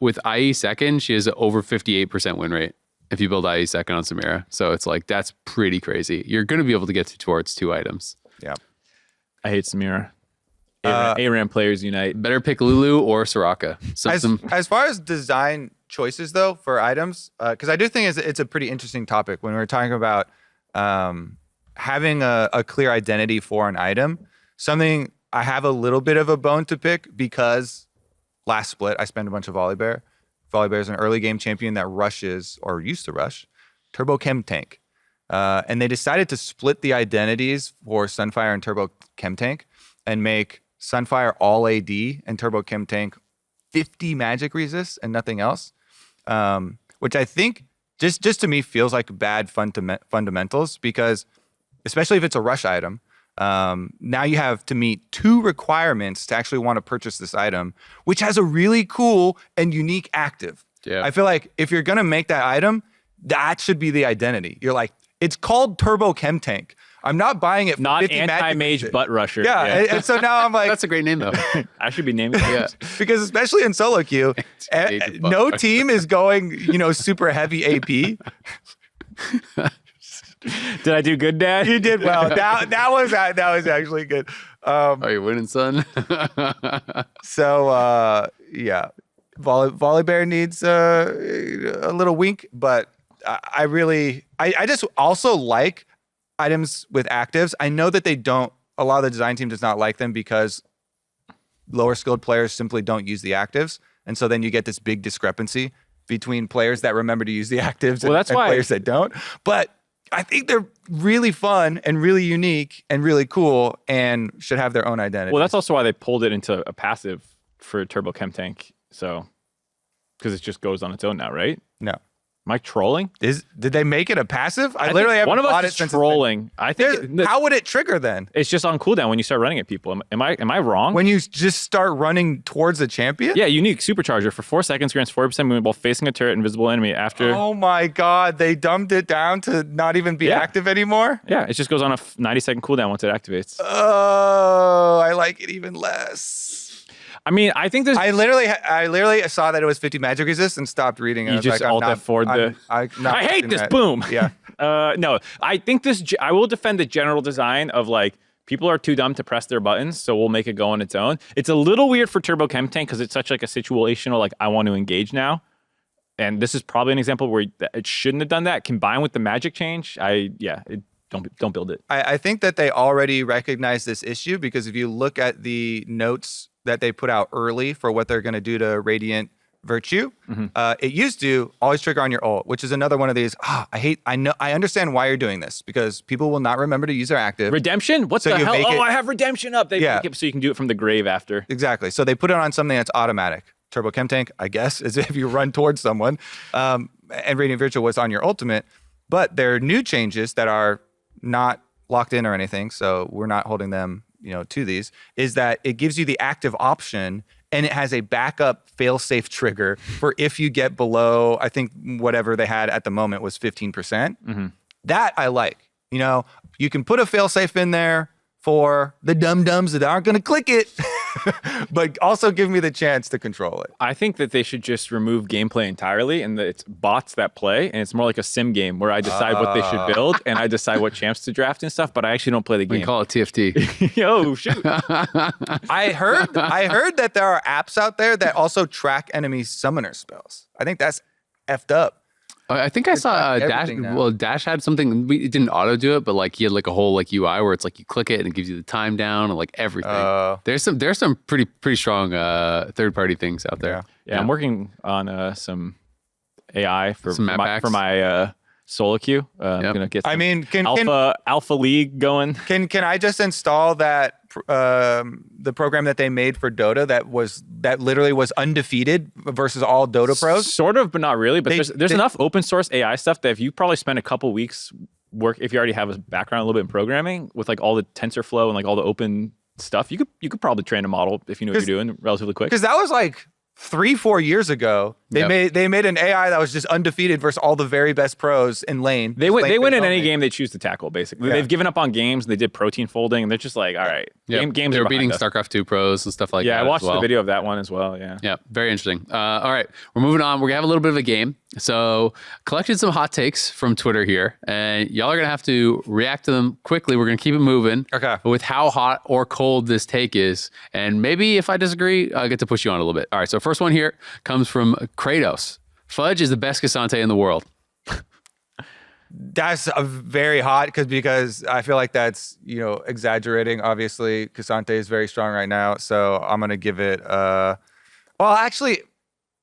with IE second, she has over 58% win rate if you build IE second on Samira. So it's like that's pretty crazy. You're going to be able to get towards 2 items. Yeah. I hate Samira. ARAM players unite. Better pick Lulu or Soraka. As far as design choices, though, for items, because I do think it's a pretty interesting topic when we're talking about having a clear identity for an item. Something I have a little bit of a bone to pick because last split, I spent a bunch of Volibear. Volibear is an early game champion that rushes, or used to rush, Turbo Chem Tank. And they decided to split the identities for Sunfire and Turbo Chem Tank and make Sunfire all AD and Turbo Chem Tank 50 magic resist and nothing else, which I think just to me feels like bad fundamentals because especially if it's a rush item, now you have to meet 2 requirements to actually want to purchase this item, which has a really cool and unique active. Yeah. I feel like if you're going to make that item, that should be the identity. You're like, it's called Turbo Chem Tank. I'm not buying it for Not 50 magic anti-mage resist. butt rusher. Yeah, and so now I'm like, That's a great name though. I should be naming it. because especially in solo queue, Anti-mage butt no rusher. team is going, super heavy AP. Did I do good, Dad? You did well. That was actually good. Are you winning, son? So yeah, Volibear needs a little wink, but I just also like items with actives. I know that a lot of the design team does not like them because lower skilled players simply don't use the actives. And so then you get this big discrepancy between players that remember to use the actives Well, that's and why- players that don't. But I think they're really fun and really unique and really cool and should have their own identity. Well, that's also why they pulled it into a passive for Turbo Chem Tank. So, because it just goes on its own now, right? No. Am I trolling? Did they make it a passive? I think literally haven't one of bought us it is since trolling. I think How would it trigger then? it's just on cooldown when you start running at people. Am I wrong? When you just start running towards a champion? Yeah, unique supercharger for 4 seconds grants 40% movement while facing a turret invisible enemy after. Oh my God, they dumbed it down to not even be Yeah. active anymore? Yeah, it just goes on a 90-second cooldown once it activates. Oh, I like it even less. I mean, I think there's. I literally saw that it was 50 magic resist and stopped reading it. You I was just like, I'm alt not- F4'd the- I'm not I hate watching this. that. Boom. Yeah. No, I think I will defend the general design of like people are too dumb to press their buttons, so we'll make it go on its own. It's a little weird for Turbo Chem Tank because it's such like a situational like I want to engage now, and this is probably an example where it shouldn't have done that. Combined with the magic change, don't build it. I think that they already recognize this issue because if you look at the notes that they put out early for what they're going to do to Radiant Virtue, it used to always trigger on your ult, which is another one of these. I understand why you're doing this because people will not remember to use their active. Redemption? What So the you hell? make it- I have redemption up. They Yeah. make it so you can do it from the grave after. Exactly. So they put it on something that's automatic. Turbo Chem Tank, I guess, is if you run towards someone. And Radiant Virtue was on your ultimate. But there are new changes that are not locked in or anything, so we're not holding them to these, is that it gives you the active option and it has a backup fail-safe trigger for if you get below, I think whatever they had at the moment was 15%. That I like. You know, you can put a fail-safe in there for the dum-dums that aren't going to click it, but also give me the chance to control it. I think that they should just remove gameplay entirely and that it's bots that play, and it's more like a sim game where I decide what they should build and I decide what champs to draft and stuff, but I actually don't play the game. We call it TFT. Yo, shoot. I heard that there are apps out there that also track enemy summoner spells. I think that's effed up. I think I saw Dash. everything now. Well, Dash had something. It didn't auto do it, but like he had like a whole like UI where it's like you click it and it gives you the time down and like everything. There's some pretty strong third party things out there. Yeah, I'm working on some AI for Some map my, hacks. for my solo queue. I'm gonna get some alpha league going. Can I just install that the program that they made for Dota that literally was undefeated versus all Dota pros? Sort of, but not really. But They- there's enough open source AI stuff that if you probably spend a couple weeks if you already have a background a little bit in programming with like all the TensorFlow and like all the open stuff, you could probably train a model if you know what you're doing relatively quick. Because that was like 3-4 years ago. They made an AI that was just undefeated versus all the very best pros in lane. They win in any only. game they choose to tackle, basically. Yeah. They've given up on games. They did protein folding, and they're just like, all right. Games they are were beating behind us. StarCraft 2 pros and stuff like that. Yeah, I watched as well. the video of that one as well, yeah. Yeah, very interesting. All right, we're moving on. We're gonna have a little bit of a game. So, collected some hot takes from Twitter here, and y'all are gonna have to react to them quickly. We're gonna keep it moving. Okay. With how hot or cold this take is, and maybe if I disagree, I'll get to push you on a little bit. All right. So, first one here comes from Kratos. Fudge is the best Cassante in the world. That's a very hot because I feel like that's exaggerating. Obviously, Cassante is very strong right now, so I'm gonna give it. Well, actually,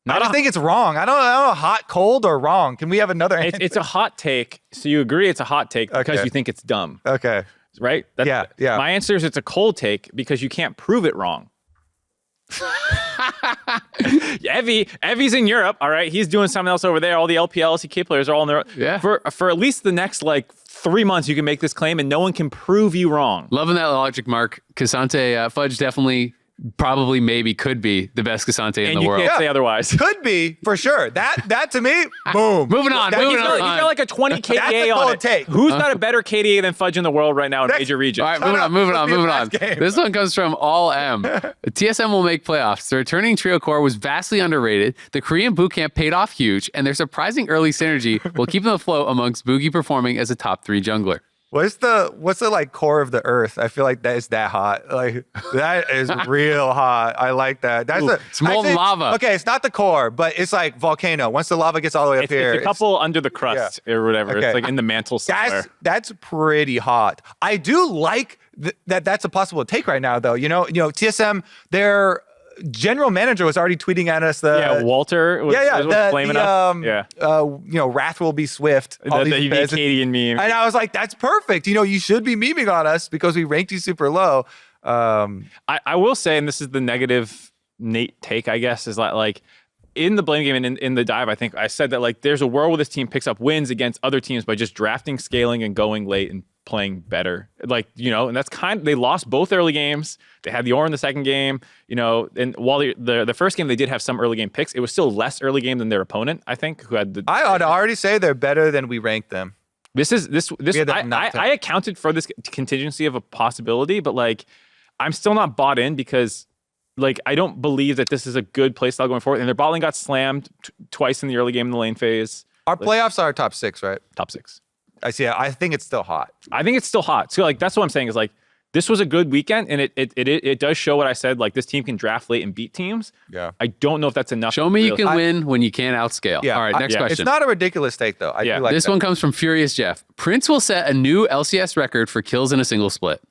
I just think it's wrong. I don't know, hot, cold, or wrong. Can we have another answer? It's a hot take. So you agree it's a hot take because Okay. you think it's dumb, Okay. right? Yeah. My answer is it's a cold take because you can't prove it wrong. Evie's in Europe, all right? He's doing something else over there. All the LPL, LCK players are all in there. Yeah. For at least the next, 3 months, you can make this claim and no one can prove you wrong. Loving that logic, Mark. Cassante, Fudge definitely, probably, maybe could be the best Cassante in And the you world. can't say otherwise. Could be for sure. That to me, boom. Moving on. That- He's got like a 20 KDA That's a on cold it. take. Who's got a better KDA than Fudge in the world right now in major regions? All right, Shut up. moving Let's be on. the last game. This one comes from All M. TSM will make playoffs. The returning trio core was vastly underrated. The Korean bootcamp paid off huge, and their surprising early synergy will keep them afloat amongst Boogie performing as a top 3 jungler. What's the core of the earth? I feel like that is that hot. Like that is real hot. I like that. That's it's molten lava. Okay, it's not the core, but it's like volcano. Once the lava gets all the way up here, It's a couple under the crust or whatever. Okay. It's like in the mantle somewhere. that's pretty hot. I do like that's a possible take right now, though. TSM, their general manager was already tweeting at us. Walter was flaming up. Wrath will be swift. All The these beds. Canadian meme. And I was like, that's perfect. You should be memeing on us because we ranked you super low. I will say, and this is the negative Nate take, I guess, is like in the blame game and in the dive, I think I said that there's a world where this team picks up wins against other teams by just drafting, scaling, and going late and playing better. And that's they lost both early games. They had the Aura in the second game, and while the first game they did have some early game picks, it was still less early game than their opponent, I think, who had the. I would already say they're better than we ranked them. This. had them knocked I out. accounted for this contingency of a possibility, but I'm still not bought in because I don't believe that this is a good play style going forward. And their bot lane got slammed twice in the early game in the lane phase. Our playoffs are top 6, right? Top 6. I see. I think it's still hot. I think it's still hot. So that's what I'm saying is this was a good weekend, and it does show what I said. This team can draft late and beat teams. Yeah. I don't know if that's enough. Show me you can win when you can't outsoutscale. Yeah. All right, next question. It's not a ridiculous take, though. I do like This that. one comes from Furious Jeff. Prince will set a new LCS record for kills in a single split.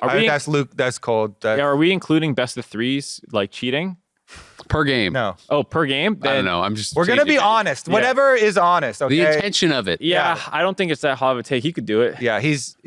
That's Luke. That's cold. Are we including best of threes cheating? Per game. No. Oh, per game? I don't know. I'm just. We're going to be changing it. honest. Whatever is honest, okay? The intention of it. Yeah, I don't think it's that hot of a take. He could do it. Yeah, he's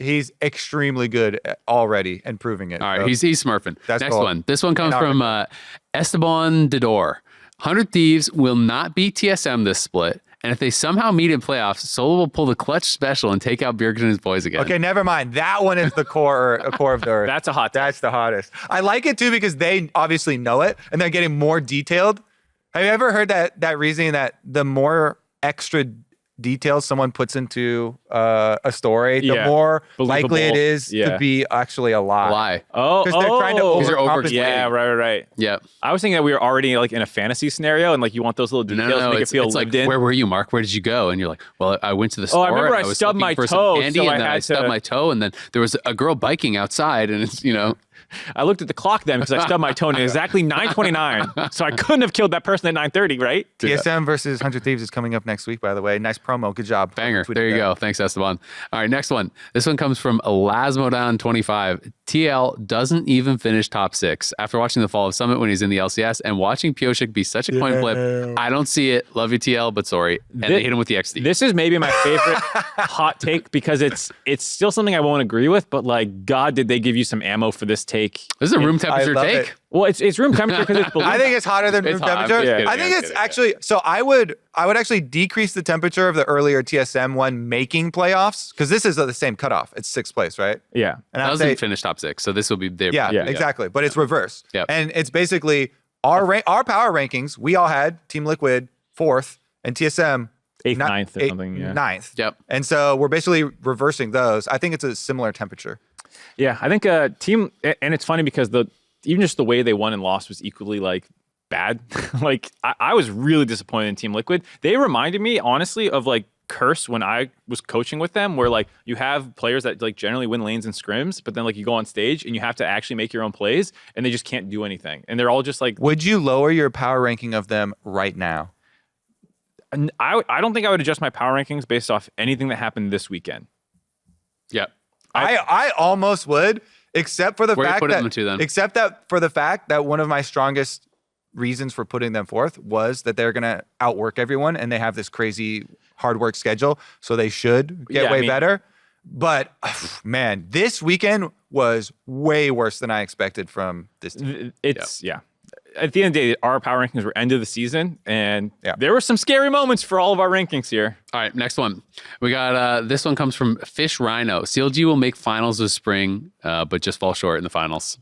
extremely good already and proving it. All right, So he's smurfing. That's Next cool. one. This one comes And from Esteban Didor. 100 Thieves will not beat TSM this split, And if they somehow meet in playoffs, Solo will pull the clutch special and take out Bjergsen and his boys again. Okay, never mind. That one is the core of the earth. That's a hot take. That's the hottest. I like it too because they obviously know it and they're getting more detailed. Have you ever heard that reasoning that the more extra details someone puts into a story, the more likely it is to be actually a lie. Oh, because they're trying to overcompensate. Yeah, right. Yeah. I was thinking that we were already like in a fantasy scenario, and like you want those little details to make it feel it's lived like, in. where were you, Mark? Where did you go? And you're like, well, I went to the store. I remember and I was stubbed looking my for some toe, candy, so and I then I had stubbed to- my toe, and then there was a girl biking outside, and it's I looked at the clock then because I stubbed my toe and exactly 9:29, so I couldn't have killed that person at 9:30, right? TSM versus 100 Thieves is coming up next week, by the way. Nice promo. Good job. banger. Tweeted There you that. go. Thanks, Esteban. All right, next one. This one comes from Lasmodon25. TL doesn't even finish top 6 after watching the fall of Summit when he's in the LCS and watching Pioshik be such a coin flip. I don't see it. Love you, TL, but sorry. And they hit him with the XD. This is maybe my favorite hot take because it's still something I won't agree with, but like, God, did they give you some ammo for this take? This is a room temperature love take. it. Well, it's room temperature because it's I believable. think it's hotter than room It's hot. I'm temperature. just kidding. I think I'm it's kidding. actually so. I would actually decrease the temperature of the earlier TSM one making playoffs because this is the same cutoff. It's 6th place, right? Yeah. And I'd Doesn't say, finish top 6, so this will be there. yeah, Yeah. exactly. But it's reverse. Yep. And it's basically our power rankings. We all had Team Liquid 4th and TSM 8th, 9th or something. Yeah. 9th. Yep. And so we're basically reversing those. I think it's a similar temperature. Yeah, I think team, and it's funny because even just the way they won and lost was equally like bad. Like I was really disappointed in Team Liquid. They reminded me honestly of like Curse when I was coaching with them, where like you have players that like generally win lanes and scrims, but then like you go on stage and you have to actually make your own plays, and they just can't do anything, and they're all just like. Would you lower your power ranking of them right now? I don't think I would adjust my power rankings based off anything that happened this weekend. Yep. I almost would, except for the Where you fact putting that them to, then? except that for the fact that one of my strongest reasons for putting them fourth was that they're gonna outwork everyone and they have this crazy hard work schedule, so they should get way better. But man, this weekend was way worse than I expected from this team. It's At the end of the day, our power rankings were end of the season, and Yeah. there were some scary moments for all of our rankings here. All right, next one. We got this one comes from Fish Rhino. CLG will make finals this spring, but just fall short in the finals.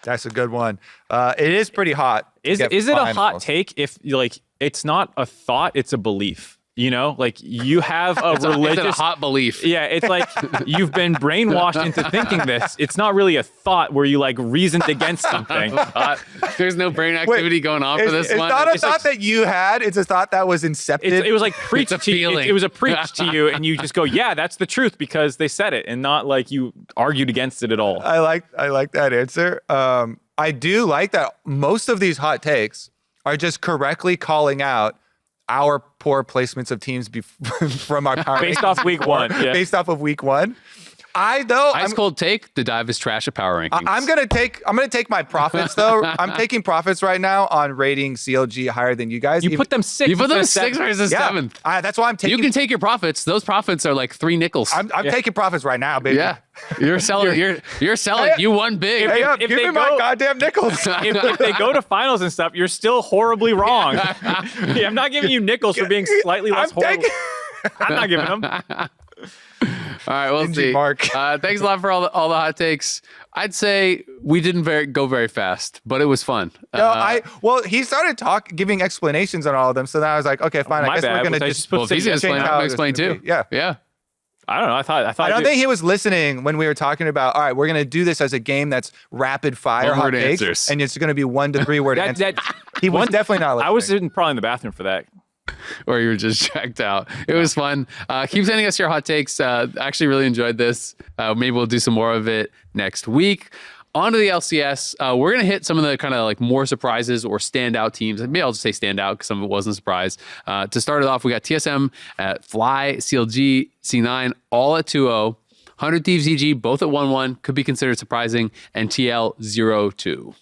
That's a good one. It is pretty hot. to Is get it a hot finals. take if like it's not a thought, it's a belief? You know, like you have a It's religious a hot belief. Yeah, it's like you've been brainwashed into thinking this. It's not really a thought where you like reasoned against something. There's no brain activity going on for this it's one. not a It's thought like- that you had. It's a thought that was incepted. It was like preached It's a to you. feeling. It was a preach to you, and you just go, "Yeah, that's the truth," because they said it, and not like you argued against it at all. I like that answer. I do like that most of these hot takes are just correctly calling out our poor placements of teams from our power Based rankings off week before, one, yeah. based off of week one. I'm Ice cold take. The dive is trash at power rankings. I'm gonna take my profits though. I'm taking profits right now on rating CLG higher than you guys. You put them sixth. You put them instead of 6th seventh. versus yeah, 7th. that's why I'm taking. You can take your profits. Those profits are like 3 nickels. I'm taking profits right now, baby. yeah, you're selling. You're selling. Hey, You won big. Hey, If give they me my go- goddamn nickels. If they go to finals and stuff, you're still horribly wrong. Yeah, I'm not giving you nickels for being slightly less I'm horrible. taking- I'm not giving them. All right, we'll Stingy see. Mark. Thanks a lot for all the hot takes. I'd say we didn't go very fast, but it was fun. No, he started giving explanations on all of them, so then I was like, okay, fine. My I guess bad. we're gonna Was I just supposed Well, if to he's gonna say explain, yes? I'm how gonna it's explain gonna too. be. Yeah. Yeah. I don't know. I thought. I don't think he was listening when we were talking about, all right, we're going to do this as a game that's rapid fire hot One-word takes, answers. and it's going to be 1 to 3 word answers. that He was definitely not listening. I was probably in the bathroom for that. Or you were just checked out. It was fun. Keep sending us your hot takes. Actually really enjoyed this. Maybe we'll do some more of it next week. On to the LCS. We're going to hit some of the kind of like more surprises or standout teams. Maybe I'll just say standout because some of it wasn't a surprise. To start it off, we got TSM at Fly, CLG, C9, all at 2-0. 100 Thieves EG, both at 1-1. Could be considered surprising. And TL 0-2.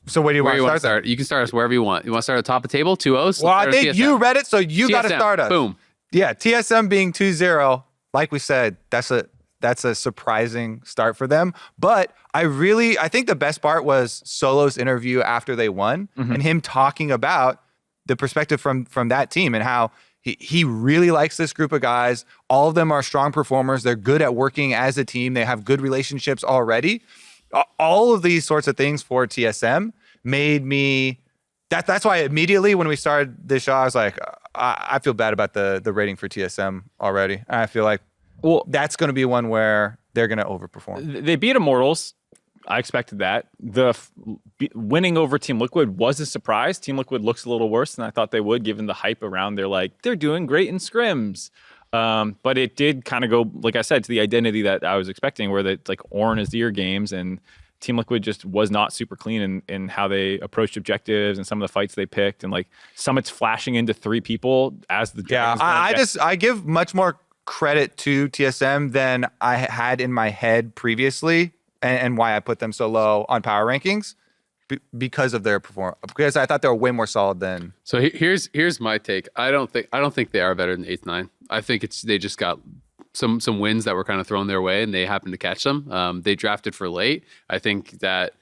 So where do you Where you want want to to start? You can start us wherever you want. You want to start at the top of the table? 2-0? Well, I think you read it, so you got to start us. Boom. Yeah, TSM being 2-0, like we said, that's a surprising start for them. But I think the best part was Solo's interview after they won and him talking about the perspective from that team and how he really likes this group of guys. All of them are strong performers. They're good at working as a team. They have good relationships already. All of these sorts of things for TSM made me. That's why immediately when we started this show, I was like, I feel bad about the rating for TSM already. I feel like that's going to be one where they're going to overperform. They beat Immortals. I expected that. Winning over Team Liquid was a surprise. Team Liquid looks a little worse than I thought they would, given the hype around. They're doing great in scrims. But it did kind of go, like I said, to the identity that I was expecting, where it's like Ornn is Azir games, and Team Liquid just was not super clean in how they approached objectives and some of the fights they picked, and like Summit's flashing into 3 people as the I give much more credit to TSM than I had in my head previously, and why I put them so low on power rankings because of their performance. Because I thought they were way more solid than. So here's my take. I don't think they are better than 8th-9. I think they just got some wins that were kind of thrown their way and they happened to catch them. They drafted for late. I think that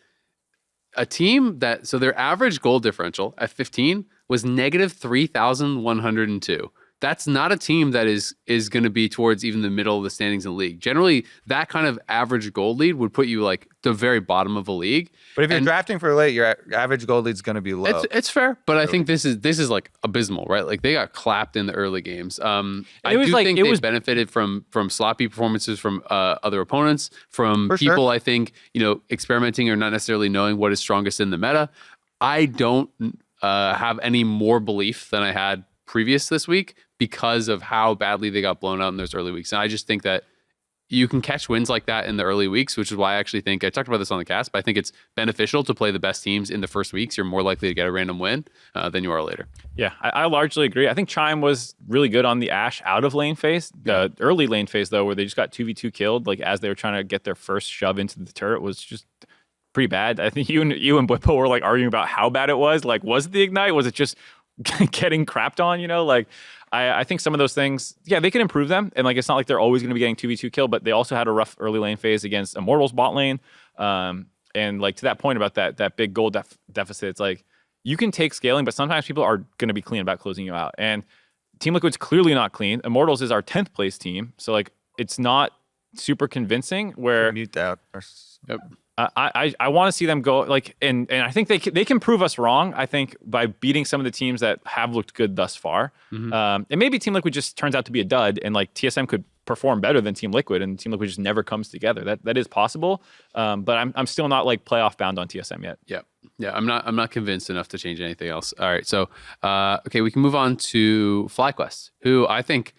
a team so their average goal differential at 15 was negative 3,102. That's not a team that is going to be towards even the middle of the standings in the league. Generally, that kind of average gold lead would put you like the very bottom of a league. But if you're drafting for late, your average gold lead is going to be low. It's fair, but I think this is like abysmal, right? Like they got clapped in the early games. I think they benefited from sloppy performances from other opponents, from people. I think experimenting or not necessarily knowing what is strongest in the meta. I don't have any more belief than I had previous this week because of how badly they got blown out in those early weeks. And I just think that you can catch wins like that in the early weeks, which is why I actually think, I talked about this on the cast, but I think it's beneficial to play the best teams in the first weeks. You're more likely to get a random win than you are later. Yeah, I largely agree. I think Chime was really good on the Ashe out of lane phase. The early lane phase, though, where they just got 2v2 killed, like as they were trying to get their first shove into the turret, was just pretty bad. I think you and Bwipo were like arguing about how bad it was. Like, was it the Ignite? Was it just getting crapped on, I think some of those things, they can improve them. And like, it's not like they're always going to be getting 2v2 kill, but they also had a rough early lane phase against Immortals bot lane. And like to that point about that big goal deficit, it's like you can take scaling, but sometimes people are going to be clean about closing you out. And Team Liquid's clearly not clean. Immortals is our 10th place team. So like, it's not super convincing where mute that. Yep. I want to see them go and I think they can prove us wrong. I think by beating some of the teams that have looked good thus far, and maybe Team Liquid just turns out to be a dud, and like TSM could perform better than Team Liquid, and Team Liquid just never comes together. That is possible, but I'm still not like playoff bound on TSM yet. Yeah, I'm not convinced enough to change anything else. All right, so okay, we can move on to FlyQuest, who I think.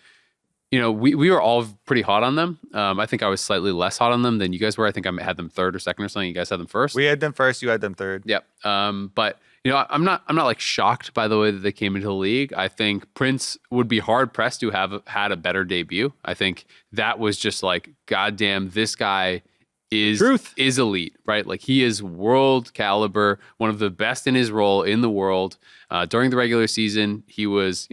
We were all pretty hot on them. I think I was slightly less hot on them than you guys were. I think I had them 3rd or 2nd or something. You guys had them 1st. We had them 1st. You had them 3rd. Yep. But I'm not like shocked by the way that they came into the league. I think Prince would be hard pressed to have had a better debut. I think that was just like, goddamn, this guy is elite, right? Like he is world caliber, one of the best in his role in the world. During the regular season, he was,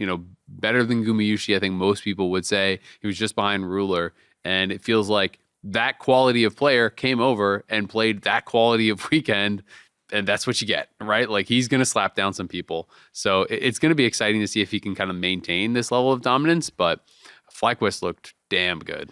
better than Gumayushi, I think most people would say. He was just behind Ruler, and it feels like that quality of player came over and played that quality of weekend, and that's what you get, right? Like he's going to slap down some people. So it's going to be exciting to see if he can kind of maintain this level of dominance, but FlyQuest looked damn good.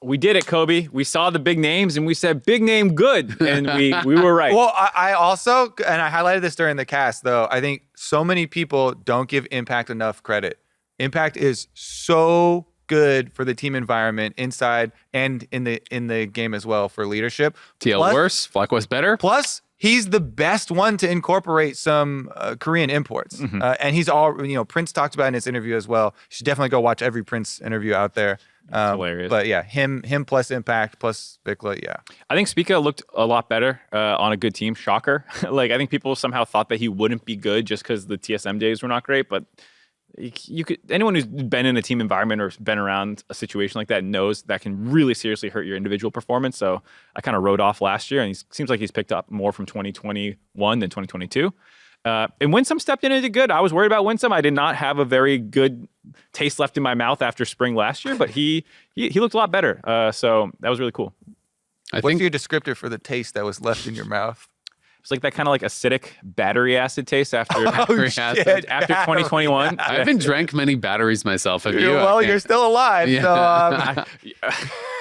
We did it, Kobe. We saw the big names and we said, big name, good. And we were right. Well, I also, and I highlighted this during the cast, though, I think so many people don't give Impact enough credit. Impact is so good for the team environment inside and in the game as well for leadership. TL worse, FlyQuest better. Plus, he's the best one to incorporate some Korean imports. And he's Prince talked about in his interview as well. You should definitely go watch every Prince interview out there. Hilarious. But yeah, him plus Impact plus Vikla, yeah. I think Spica looked a lot better on a good team. Shocker. Like I think people somehow thought that he wouldn't be good just because the TSM days were not great, but anyone who's been in a team environment or been around a situation like that knows that can really seriously hurt your individual performance. So I kind of wrote off last year, and he seems like he's picked up more from 2021 than 2022. And Winsome stepped in and did good. I was worried about Winsome. I did not have a very good taste left in my mouth after spring last year, but he looked a lot better. So that was really cool. What's your descriptor for the taste that was left in your mouth? It's like that kind of like acidic battery acid taste after Battery shit. acid. after 2021. I haven't drank many batteries myself. Have you? Well, you're still alive. Yeah. So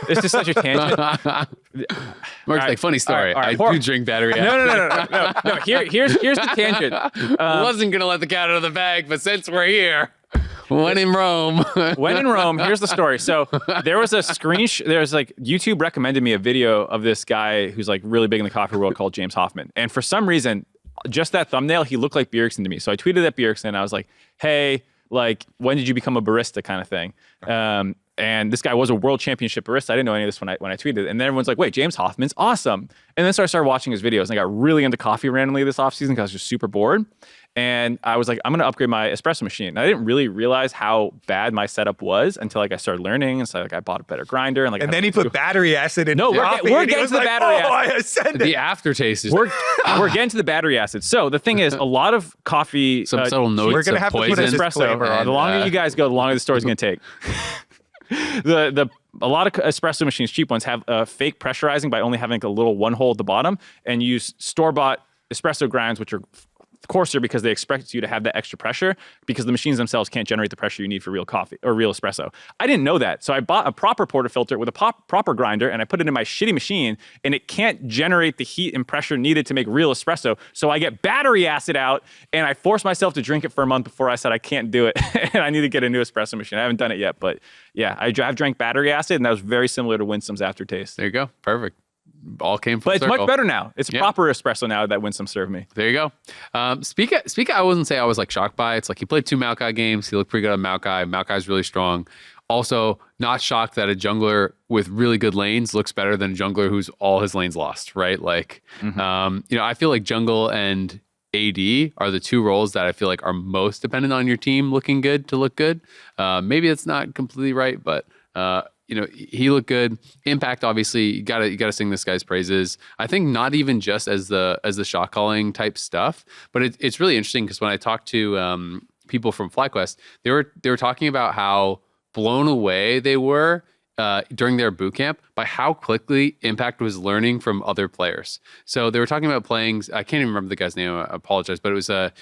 This is such a tangent. Mark's like, funny story. all right. I do drink battery acid. No. Here's the tangent. I wasn't going to let the cat out of the bag, but since we're here, when in Rome. When in Rome, here's the story. So there was a screenshot. There's like YouTube recommended me a video of this guy who's like really big in the coffee world called James Hoffman. And for some reason, just that thumbnail, he looked like Bjergsen to me. So I tweeted at Bjergsen. I was like, hey, like, when did you become a barista kind of thing? And this guy was a world championship barista. I didn't know any of this when I tweeted. And then everyone's like, wait, James Hoffman's awesome. And then so I started watching his videos and I got really into coffee randomly this offseason because I was just super bored. And I was like, I'm going to upgrade my espresso machine. And I didn't really realize how bad my setup was until like I started learning. And so like I bought a better grinder. And then he put battery acid in coffee. We're and he getting was to the like, battery acid. I ascended. The aftertaste is We're getting to the battery acid. So the thing is, a lot of coffee, some subtle notes we're gonna of have to put poison. a disclaimer espresso. on The longer you guys go, the longer the story's going to take. A lot of espresso machines, cheap ones, have fake pressurizing by only having like a little one hole at the bottom, and use store-bought espresso grinds, which are coarser because they expect you to have that extra pressure because the machines themselves can't generate the pressure you need for real coffee or real espresso. I didn't know that. So I bought a proper portafilter with a proper grinder and I put it in my shitty machine and it can't generate the heat and pressure needed to make real espresso. So I get battery acid out and I forced myself to drink it for a month before I said I can't do it and I need to get a new espresso machine. I haven't done it yet, but yeah, I've drank battery acid and that was very similar to Winsome's aftertaste. There you go. Perfect. All came full But it's circle. much better now. It's a proper espresso now that Winsome served me. There you go. Speak, I wouldn't say I was like shocked by it. It's like he played 2 Maokai games. He looked pretty good on Maokai. Maokai's really strong. Also, not shocked that a jungler with really good lanes looks better than a jungler who's all his lanes lost, right? Like, I feel like jungle and AD are the 2 roles that I feel like are most dependent on your team looking good to look good. Maybe it's not completely right, but he looked good. Impact, obviously, you gotta sing this guy's praises. I think not even just as the shot calling type stuff, but it's really interesting because when I talked to people from FlyQuest, they were talking about how blown away they were during their boot camp by how quickly Impact was learning from other players. So they were talking about playing. I can't even remember the guy's name. I apologize, but it was a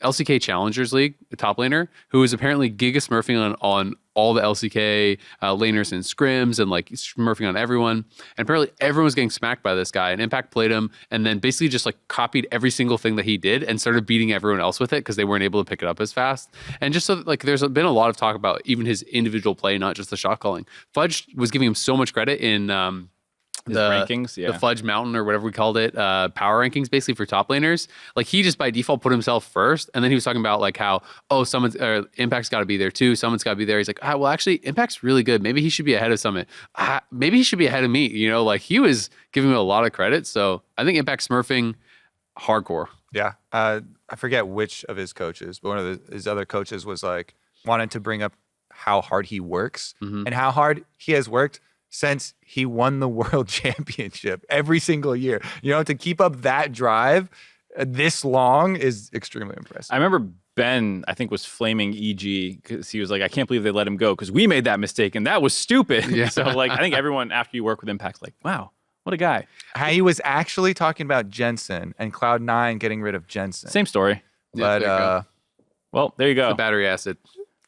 LCK Challengers League, a top laner, who was apparently giga smurfing on all the LCK laners and scrims and like smurfing on everyone. And apparently everyone was getting smacked by this guy, and Impact played him and then basically just like copied every single thing that he did and started beating everyone else with it because they weren't able to pick it up as fast. And just so that, like, there's been a lot of talk about even his individual play, not just the shot calling. Fudge was giving him so much credit in His rankings, the Fudge Mountain or whatever we called it, power rankings basically for top laners. Like he just by default put himself first, and then he was talking about like how Summon's Impact's got to be there too. Summon's got to be there. He's like, well, actually, Impact's really good. Maybe he should be ahead of Summon. Maybe he should be ahead of me. Like he was giving him a lot of credit. So I think Impact smurfing hardcore. Yeah, I forget which of his coaches, but one of his other coaches was like wanted to bring up how hard he works and how hard he has worked since he won the world championship every single year. To keep up that drive this long is extremely impressive. I remember Ben, I think, was flaming EG because he was like, I can't believe they let him go because we made that mistake and that was stupid. Yeah. So like, I think everyone after you work with Impact's like, wow, what a guy. He was actually talking about Jensen and Cloud9 getting rid of Jensen. Same story. But well, there you go. The battery acid.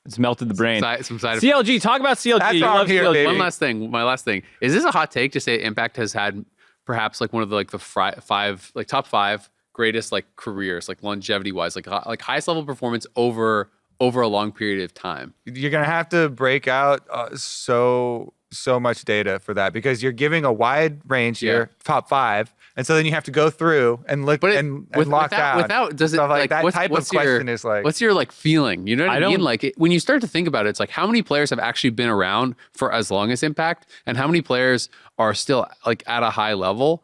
It's melted the brain. Some side CLG, talk about CLG. That's You why I'm love here, CLG. baby. One last thing. My last thing. Is this a hot take to say Impact has had perhaps like one of the like the top 5 greatest like careers, like longevity wise, like highest level performance over a long period of time? you're gonna have to break out so much data for that because you're giving a wide range here, top 5, and so then you have to go through and look and lock down. Without does it stuff like that what's, type what's of your, question is like what's your like feeling? You know what I mean? don't- Like when you start to think about it, it's like how many players have actually been around for as long as Impact, and how many players are still like at a high level.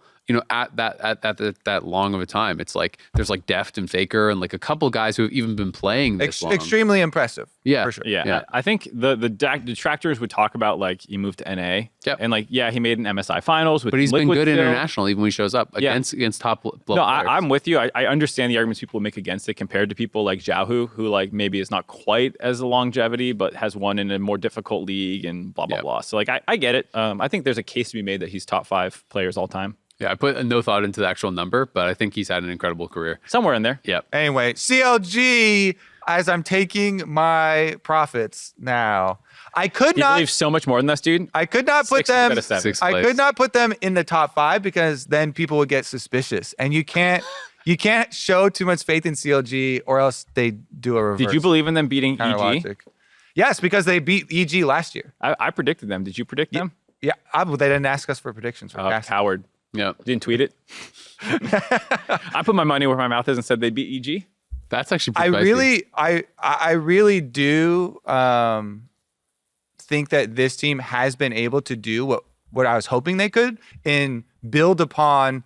At that long of a time. It's like there's like Deft and Faker and like a couple guys who have even been playing this long. extremely impressive. Yeah, for sure. Yeah. I think the detractors would talk about like he moved to NA. Yep. And like, he made an MSI finals with But he's been Liquid good still. international even when he shows up against top level No, players. I'm with you. I understand the arguments people make against it compared to people like Zhao who like maybe is not quite as a longevity, but has won in a more difficult league and blah, blah, blah. So like, I get it. I think there's a case to be made that he's top 5 players all time. Yeah, I put no thought into the actual number, but I think he's had an incredible career. Somewhere in there. Yep. Anyway, CLG, as I'm taking my profits now. I could You not believe so much more than us, dude. I could not put Six instead them of seven. Sixth I place. could not put them in the top 5 because then people would get suspicious. And you can't show too much faith in CLG or else they do a reverse. Did you believe in them beating counter EG? logic. Yes, because they beat EG last year. I predicted them. Did you predict them? Yeah, they didn't ask us for predictions. For casting. Coward. Yeah. Didn't tweet it. I put my money where my mouth is and said they beat EG. That's actually I pretty spicy. really do think that this team has been able to do what I was hoping they could and build upon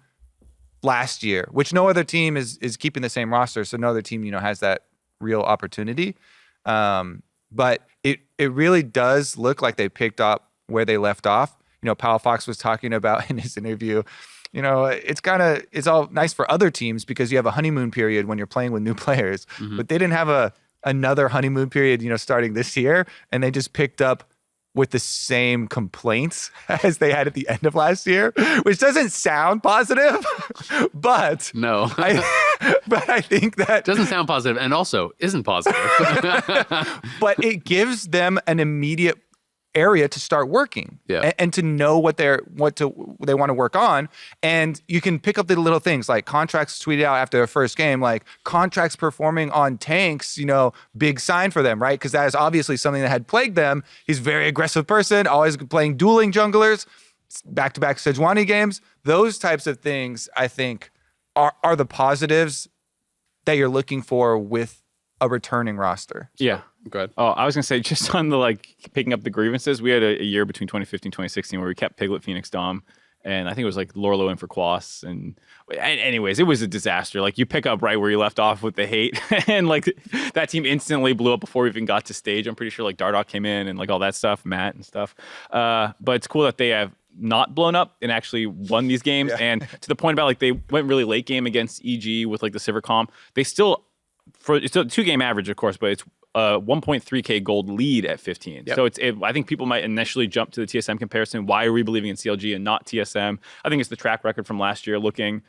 last year, which no other team is keeping the same roster. So no other team, has that real opportunity. But it really does look like they picked up where they left off. Pal Fox was talking about in his interview, it's all nice for other teams because you have a honeymoon period when you're playing with new players, but they didn't have another honeymoon period, starting this year. And they just picked up with the same complaints as they had at the end of last year, which doesn't sound positive, but No. but I think that Doesn't sound positive and also isn't positive. but it gives them an immediate area to start working and to know what they want to work on. And you can pick up the little things like Contracts tweeted out after their first game, like Contracts performing on tanks, big sign for them, right? Because that is obviously something that had plagued them. He's a very aggressive person, always playing dueling junglers, back-to-back Sejuani games. Those types of things, I think, are the positives that you're looking for with a returning roster. Yeah. Go ahead. Oh, I was going to say, just on the picking up the grievances, we had a year between 2015 and 2016 where we kept Piglet, Phoenix, Dom, and I think it was Lorlo in for Quas. And anyways, it was a disaster. You pick up right where you left off with the hate, and that team instantly blew up before we even got to stage. I'm pretty sure Dardoch came in and all that stuff, Matt and stuff. But it's cool that they have not blown up and actually won these games. Yeah. And to the point about they went really late game against EG with the Sivir comp, they still, it's a 2-game average, of course, but it's 1.3K gold lead at 15. Yep. So I think people might initially jump to the TSM comparison. Why are we believing in CLG and not TSM? I think it's the track record from last year looking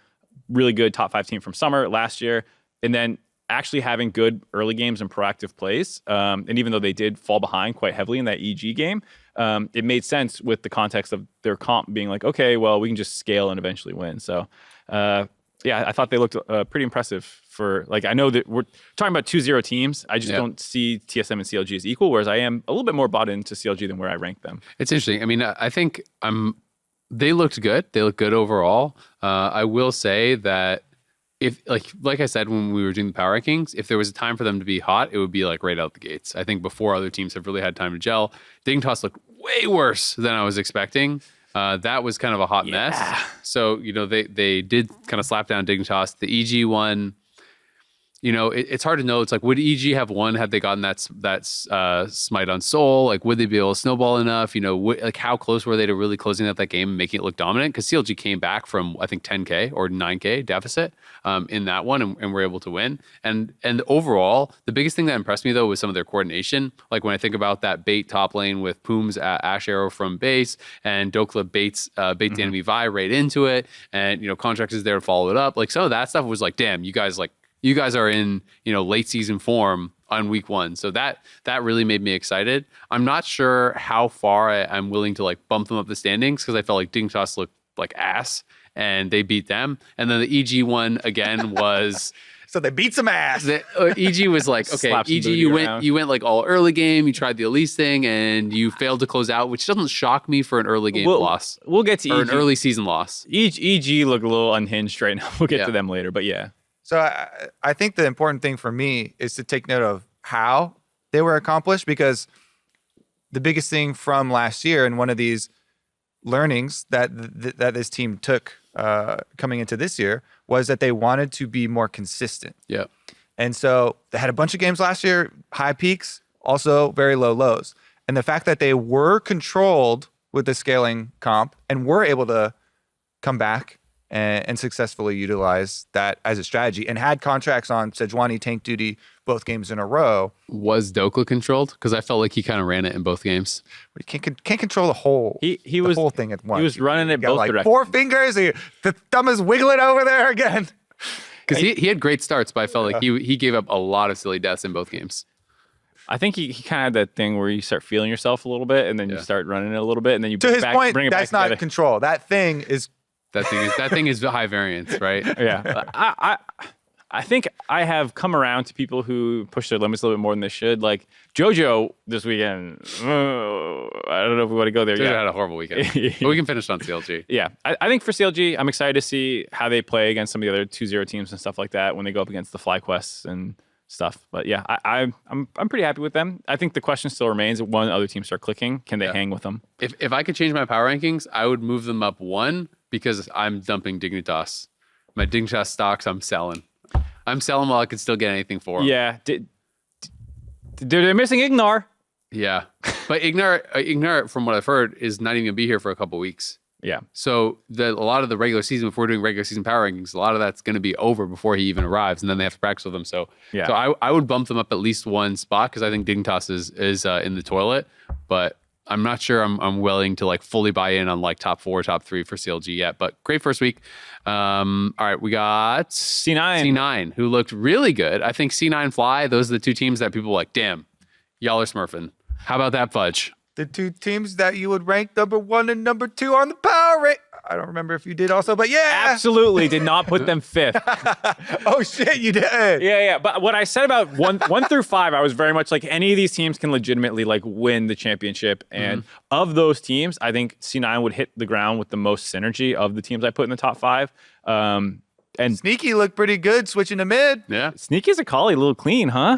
really good, top 5 team from summer last year. And then actually having good early games and proactive plays. And even though they did fall behind quite heavily in that EG game, it made sense with the context of their comp being okay, well, we can just scale and eventually win. So, yeah, I thought they looked pretty impressive for, I know that we're talking about 2-0 teams. I just don't see TSM and CLG as equal, whereas I am a little bit more bought into CLG than where I rank them. It's interesting. I mean, I think they looked good. They look good overall. I will say that if, like I said, when we were doing the power rankings, if there was a time for them to be hot, it would be right out the gates. I think before other teams have really had time to gel. Dignitas looked way worse than I was expecting. That was kind of a hot mess. So, they did kind of slap down Dignitas. The EG one, it's hard to know. It's would EG have won had they gotten that smite on Soul? Would they be able to snowball enough? How close were they to really closing out that game and making it look dominant? Because CLG came back from, I think, 10K or 9K deficit in that one and were able to win. And overall, the biggest thing that impressed me, though, was some of their coordination. When I think about that bait top lane with Poom's Ash Arrow from base and Dokla baits the enemy Vi right into it. And, Contracts is there to follow it up. Some of that stuff was damn, you guys are in, late season form on week 1. So that really made me excited. I'm not sure how far I'm willing to bump them up the standings because I felt like Dignitas looked like ass and they beat them. And then the EG one again was so they beat some ass. EG was okay, EG, you went all early game, you tried the Elise thing and you failed to close out, which doesn't shock me for an early game loss. We'll get to or EG. An early season loss. EG look a little unhinged right now. We'll get to them later, but yeah. So I think the important thing for me is to take note of how they were accomplished, because the biggest thing from last year and one of these learnings that this team took coming into this year was that they wanted to be more consistent. Yeah. And so they had a bunch of games last year, high peaks, also very low lows. And the fact that they were controlled with the scaling comp and were able to come back and successfully utilized that as a strategy and had contracts on Sejuani tank duty both games in a row. Was Dokla controlled? Because I felt like he kind of ran it in both games. You can't control the whole whole thing at once. He was running it You got both like directions. 4 fingers. The thumb is wiggling over there again. Because he had great starts, but I felt like he gave up a lot of silly deaths in both games. I think he kind of had that thing where you start feeling yourself a little bit, and then you start running it a little bit, and then you To his point, bring it that's back not together. control. That thing is That thing is high variance, right? Yeah, I think I have come around to people who push their limits a little bit more than they should. Like JoJo this weekend. I don't know if we want to go there Jojo yet. had a horrible weekend, but we can finish on CLG. Yeah, I think for CLG, I'm excited to see how they play against some of the other 2-0 teams and stuff like that when they go up against the FlyQuests and stuff. But yeah, I'm pretty happy with them. I think the question still remains: when other teams start clicking, can they hang with them? If I could change my power rankings, I would move them up 1 because I'm dumping Dignitas. My Dignitas stocks, I'm selling. I'm selling while I could still get anything for them. Yeah, they're missing Ignar. Yeah. But Ignar, from what I've heard, is not even going to be here for a couple weeks. Yeah. So a lot of the regular season, if we're doing regular season power rankings, a lot of that's going to be over before he even arrives, and then they have to practice with him. So I would bump them up at least 1 spot because I think Dignitas is in the toilet. But I'm not sure I'm willing to like fully buy in on like top 4, top 3 for CLG yet. But great first week. All right, we got C9, who looked really good. I think C9 Fly, those are the 2 teams that people were like, damn, y'all are smurfing. How about that, Fudge? the 2 teams that you would rank number 1 and number 2 on the power rank. I don't remember if you did also, but yeah. Absolutely did not put them 5th. Oh shit, you did. Yeah. But what I said about one through 5, I was very much like any of these teams can legitimately like win the championship. And of those teams, I think C9 would hit the ground with the most synergy of the teams I put in the top 5. And Sneaky looked pretty good switching to mid. Yeah. Sneaky's a collie, a little clean, huh?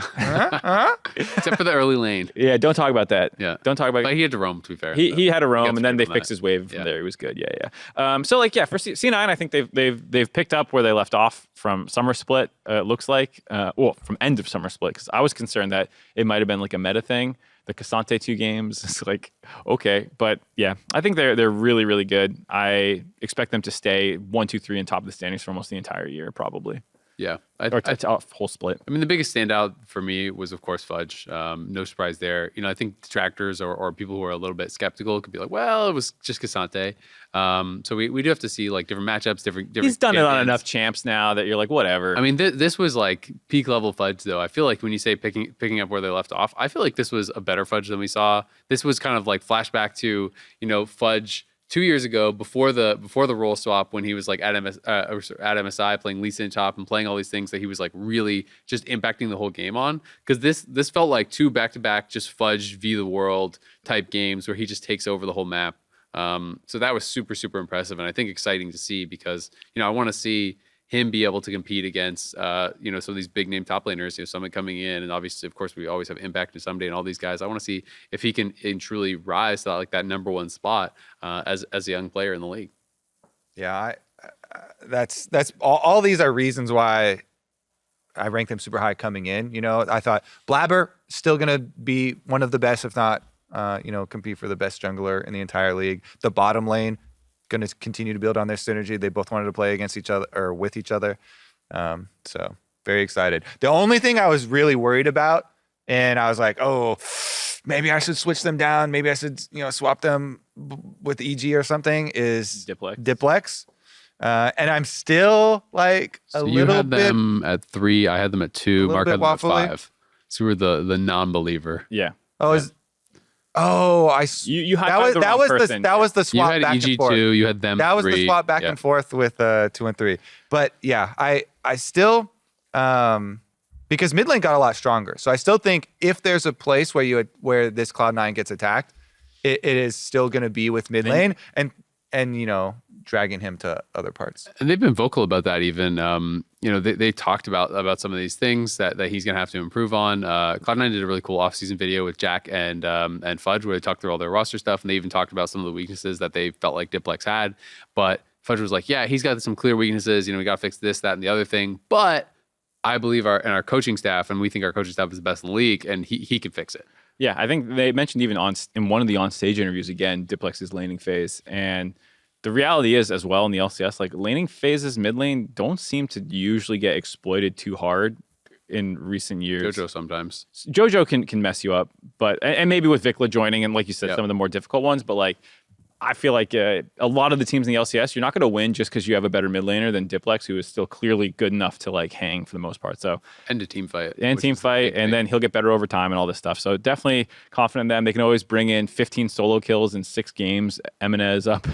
Except for the early lane. Yeah, don't talk about that. Yeah. Don't talk about But he had to roam, to be fair. He had a roam, got and then they to fixed that. his wave from Yeah. there. He was good. Yeah. So like, yeah, for C9, I think they've picked up where they left off from summer split. It looks like, from end of summer split, because I was concerned that it might have been like a meta thing. The Cassante 2 games, it's like okay, but yeah, I think they're really really good. I expect them to stay 1, 2, 3 in top of the standings for almost the entire year, probably. Yeah. Whole split. I mean, the biggest standout for me was, of course, Fudge. No surprise there. You know, I think detractors or people who are a little bit skeptical could be like, well, it was just Cassante. So we do have to see like different matchups, different. He's done it on champions. enough champs now that you're like, whatever. I mean, this was like peak level Fudge, though. I feel like when you say picking up where they left off, I feel like this was a better Fudge than we saw. This was kind of like flashback to, Fudge 2 years ago before the role swap when he was like at MSI playing Lee Sin top and playing all these things that he was like really just impacting the whole game on. Because this felt like 2 back-to-back just Fudge v the world type games where he just takes over the whole map. So that was super, super impressive, and I think exciting to see because, I want to see him be able to compete against, some of these big name top laners, Summit coming in, and obviously, of course, we always have Impact and Someday and all these guys. I want to see if he can truly rise to that number 1 spot as a young player in the league. Yeah, that's all these are reasons why I rank them super high coming in. I thought Blabber still gonna be one of the best, if not, compete for the best jungler in the entire league. The bottom lane going to continue to build on their synergy. They both wanted to play against each other or with each other. So very excited. The only thing I was really worried about, and I was like, oh, maybe I should switch them down. Maybe I should, swap them with EG or something, is Diplex. And I'm still like So a you little had bit. them at 3, I had them at 2, Mark bit had them at waffly. 5. So we were the non-believer. yeah. You had that was the that wrong was person. that was the You swap had back and forth. EG2, you had them That was 3. the swap back Yeah. and forth with 2 and 3. But yeah, I still because mid lane got a lot stronger. So I still think if there's a place where this Cloud9 gets attacked, it is still going to be with mid lane and dragging him to other parts. And they've been vocal about that even. They talked about some of these things that he's going to have to improve on. Cloud9 did a really cool off-season video with Jack and Fudge where they talked through all their roster stuff, and they even talked about some of the weaknesses that they felt like Diplex had. But Fudge was like, yeah, he's got some clear weaknesses. We got to fix this, that, and the other thing. But I believe our coaching staff, and we think our coaching staff is the best in the league, and he can fix it. Yeah, I think they mentioned even in one of the on-stage interviews again, Diplex's laning phase, and the reality is as well in the LCS, like laning phases mid lane don't seem to usually get exploited too hard in recent years. JoJo sometimes. JoJo can mess you up, but and maybe with Vikla joining and like you said, some of the more difficult ones, but like I feel like a lot of the teams in the LCS, you're not going to win just because you have a better mid laner than Diplex, who is still clearly good enough to like hang for the most part. So And a team fight. and then he'll get better over time and all this stuff. So definitely confident in them. They can always bring in 15 solo kills in 6 games. Eminez up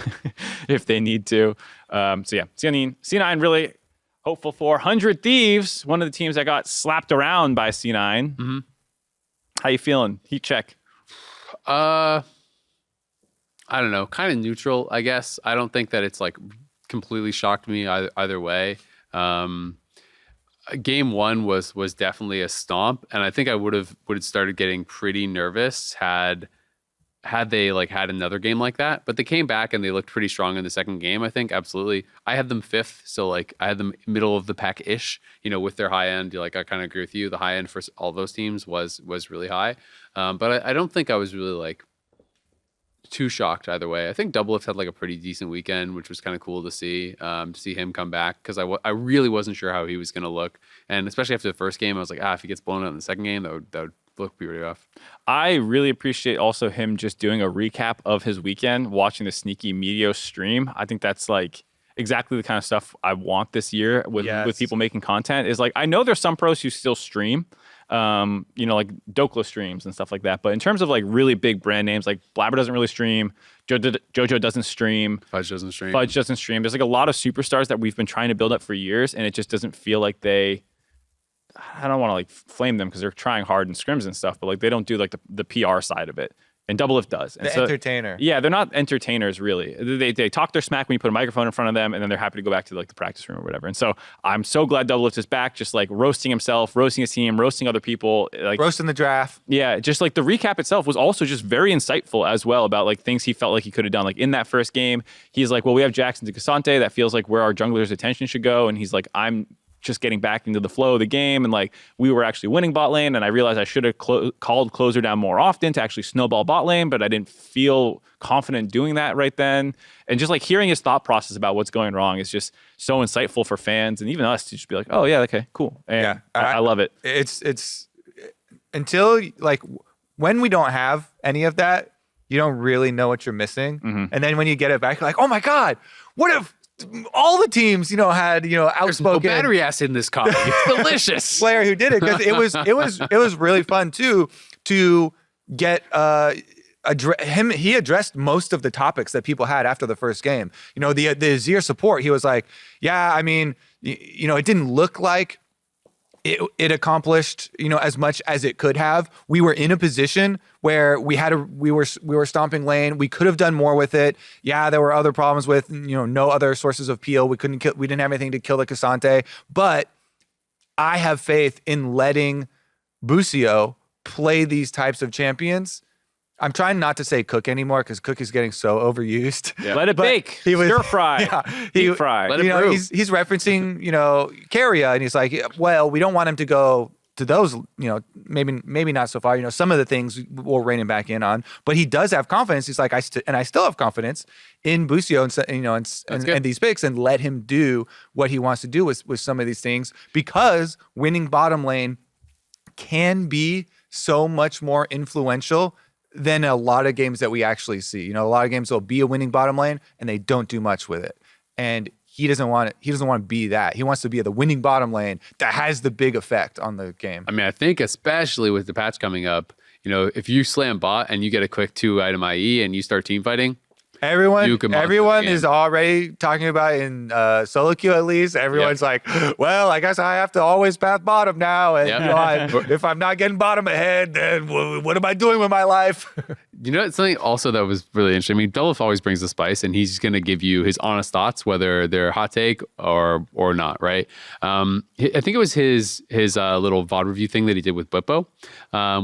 if they need to. So yeah, C9 really hopeful for 100 Thieves, one of the teams that got slapped around by C9. Mm-hmm. How you feeling? Heat check. I don't know, kind of neutral, I guess. I don't think that it's like completely shocked me either way. Game 1 was definitely a stomp, and I think I would have started getting pretty nervous had they like had another game like that. But they came back and they looked pretty strong in the second game. I think absolutely. I had them 5th, so like I had them middle of the pack ish. With their high end. Like I kind of agree with you. The high end for all those teams was really high, but I don't think I was really like too shocked either way. I think Doublelift had like a pretty decent weekend, which was kind of cool to see him come back, because I really wasn't sure how he was going to look, and especially after the first game, I was like, if he gets blown out in the second game, that would look pretty rough. I really appreciate also him just doing a recap of his weekend, watching the Sneaky Meteor stream. I think that's like exactly the kind of stuff I want this year with people making content. Is like, I know there's some pros who still stream, like Dokla streams and stuff like that. But in terms of like really big brand names, like Blabber doesn't really stream, JoJo doesn't stream, Fudge doesn't stream. There's like a lot of superstars that we've been trying to build up for years, and it just doesn't feel like I don't want to like flame them because they're trying hard in scrims and stuff, but like they don't do like the PR side of it. And Doublelift does. And the entertainer. Yeah, they're not entertainers really. They talk their smack when you put a microphone in front of them, and then they're happy to go back to like the practice room or whatever. And so I'm so glad Doublelift is back, just like roasting himself, roasting his team, roasting other people, like roasting the draft. Yeah, just like the recap itself was also just very insightful as well about like things he felt like he could have done. Like in that first game, he's like, well, we have Jackson to Cassante. That feels like where our jungler's attention should go. And he's like, I'm just getting back into the flow of the game, and like we were actually winning bot lane, and I realized I should have called closer down more often to actually snowball bot lane, but I didn't feel confident doing that right then. And just like hearing his thought process about what's going wrong is just so insightful for fans and even us to just be like, oh yeah, okay, cool. And yeah, I love it. It's until like when we don't have any of that, you don't really know what you're missing. Mm-hmm. And then when you get it back, you're like, oh my God, what if all the teams, had, outspoken. There's no battery acid in this coffee. It's delicious. Player who did it, because it was really fun too to get him. He addressed most of the topics that people had after the first game. The Azir support. He was like, yeah, I mean, it didn't look like it accomplished, as much as it could have. We were in a position where we were stomping lane. We could have done more with it. Yeah, there were other problems with, no other sources of peel. We didn't have anything to kill the Cassante. But I have faith in letting Busio play these types of champions. I'm trying not to say Cook anymore because Cook is getting so overused. Yeah. Let it bake. Stir fry. Yeah, deep fry. Let it brew. He's referencing, Carrier, and he's like, well, we don't want him to go to those, maybe not so far. Some of the things we'll rein him back in on, but he does have confidence. He's like, I still have confidence in Busio and these picks, and let him do what he wants to do with some of these things, because winning bottom lane can be so much more influential than a lot of games that we actually see. A lot of games will be a winning bottom lane and they don't do much with it. And he doesn't want it. He doesn't want to be that. He wants to be the winning bottom lane that has the big effect on the game. I mean, I think especially with the patch coming up, if you slam bot and you get a quick 2-item IE and you start team fighting, Everyone is already talking about in solo queue at least. Everyone's like, well, I guess I have to always path bottom now. And if I'm not getting bottom ahead, then what am I doing with my life? It's something also that was really interesting. I mean, Doublelift always brings the spice, and he's going to give you his honest thoughts, whether they're hot take or not, right? I think it was his little VOD review thing that he did with Bippo,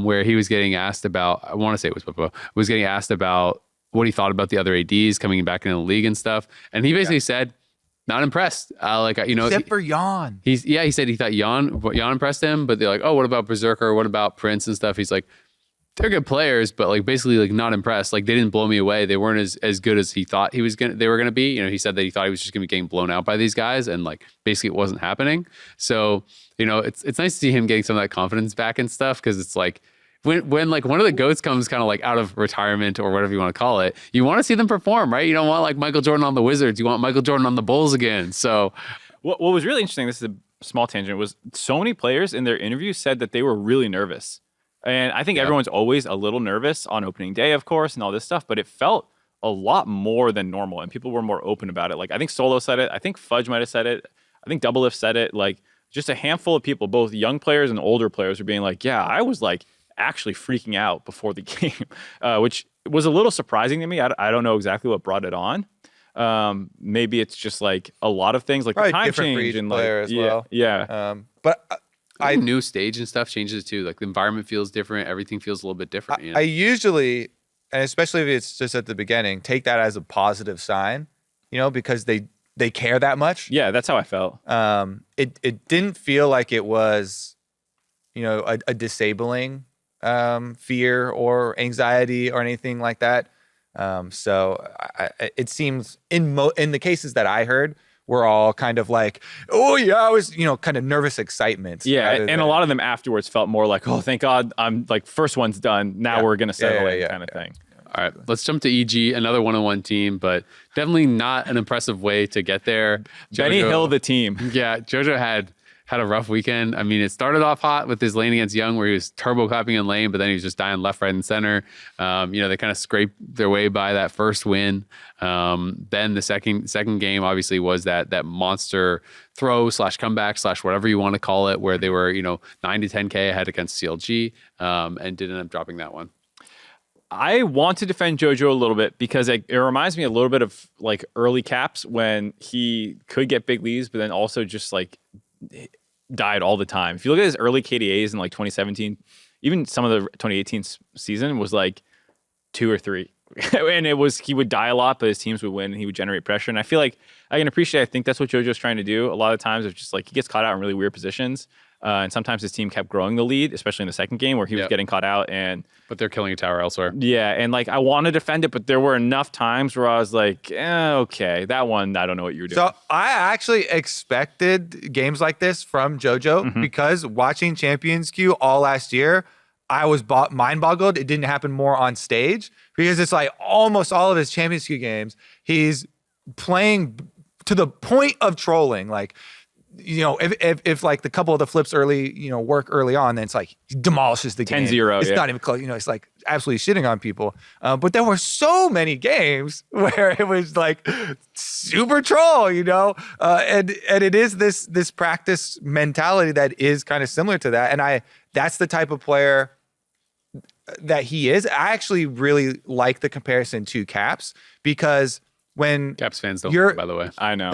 where he was getting asked about, I want to say it was Bippo, was getting asked about what he thought about the other ADs coming back into the league and stuff. And he basically said, not impressed. Except for Yawn. He said he thought Yawn impressed him, but they're like, oh, what about Berserker? What about Prince and stuff? He's like, they're good players, but like basically like not impressed. Like they didn't blow me away. They weren't as good as he thought they were gonna be. You know, he said that he thought he was just gonna be getting blown out by these guys, and like basically it wasn't happening. So, you know, it's nice to see him getting some of that confidence back and stuff, because it's like when like one of the GOATs comes kind of like out of retirement or whatever you want to call it, you want to see them perform, right? You don't want like Michael Jordan on the Wizards. You want Michael Jordan on the Bulls again. So What was really interesting, this is a small tangent, was so many players in their interviews said that they were really nervous. And I think everyone's always a little nervous on opening day, of course, and all this stuff, but it felt a lot more than normal, and people were more open about it. Like, I think Solo said it. I think Fudge might have said it. I think Doublelift said it. Like, just a handful of people, both young players and older players, were being like, yeah, I was like actually freaking out before the game, which was a little surprising to me. I don't know exactly what brought it on. Maybe it's just like a lot of things, like Probably the time different for change each and player like, as well. Yeah. But I new stage and stuff changes too. Like the environment feels different. Everything feels a little bit different. You know? I usually, and especially if it's just at the beginning, take that as a positive sign, you know, because they care that much. Yeah, that's how I felt. It didn't feel like it was, you know, a disabling fear or anxiety or anything like that. So it seems in the cases that I heard, we're all kind of like, oh yeah, I was, you know, kind of nervous excitement. Yeah, and a lot of them afterwards felt more like, oh, thank God, I'm like, first one's done. Now we're gonna settle in, kind of thing. All right, let's jump to EG, another 1-on-1 team, but definitely not an impressive way to get there. Benny Hill, the team. Yeah, JoJo had a rough weekend. I mean, it started off hot with his lane against Young, where he was turbo clapping in lane, but then he was just dying left, right, and center. You know, they kind of scraped their way by that first win. Then the second game obviously was that monster throw / comeback / whatever you want to call it, where they were, you know, 9 to 10K ahead against CLG, and did end up dropping that one. I want to defend JoJo a little bit because it reminds me a little bit of like early Caps when he could get big leads, but then also just like died all the time. If you look at his early KDAs in like 2017, even some of the 2018 season was like 2 or 3. And he would die a lot, but his teams would win and he would generate pressure. And I feel like I can appreciate, I think that's what JoJo's trying to do. A lot of times it's just like he gets caught out in really weird positions. And sometimes his team kept growing the lead, especially in the second game where he was getting caught out. But they're killing a tower elsewhere. Yeah, and like I want to defend it, but there were enough times where I was like, okay, that one, I don't know what you were doing. So I actually expected games like this from JoJo because watching Champions Queue all last year, I was mind boggled. It didn't happen more on stage because it's like almost all of his Champions Queue games, he's playing to the point of trolling. Like, you know, if like the couple of the flips early, you know, work early on, then it's like he demolishes the game. 10-0. It's not even close. You know, it's like absolutely shitting on people. But there were so many games where it was like super troll, you know, and it is this practice mentality that is kind of similar to that. And that's the type of player that he is. I actually really like the comparison to Caps because when Caps fans don't, by the way. I know.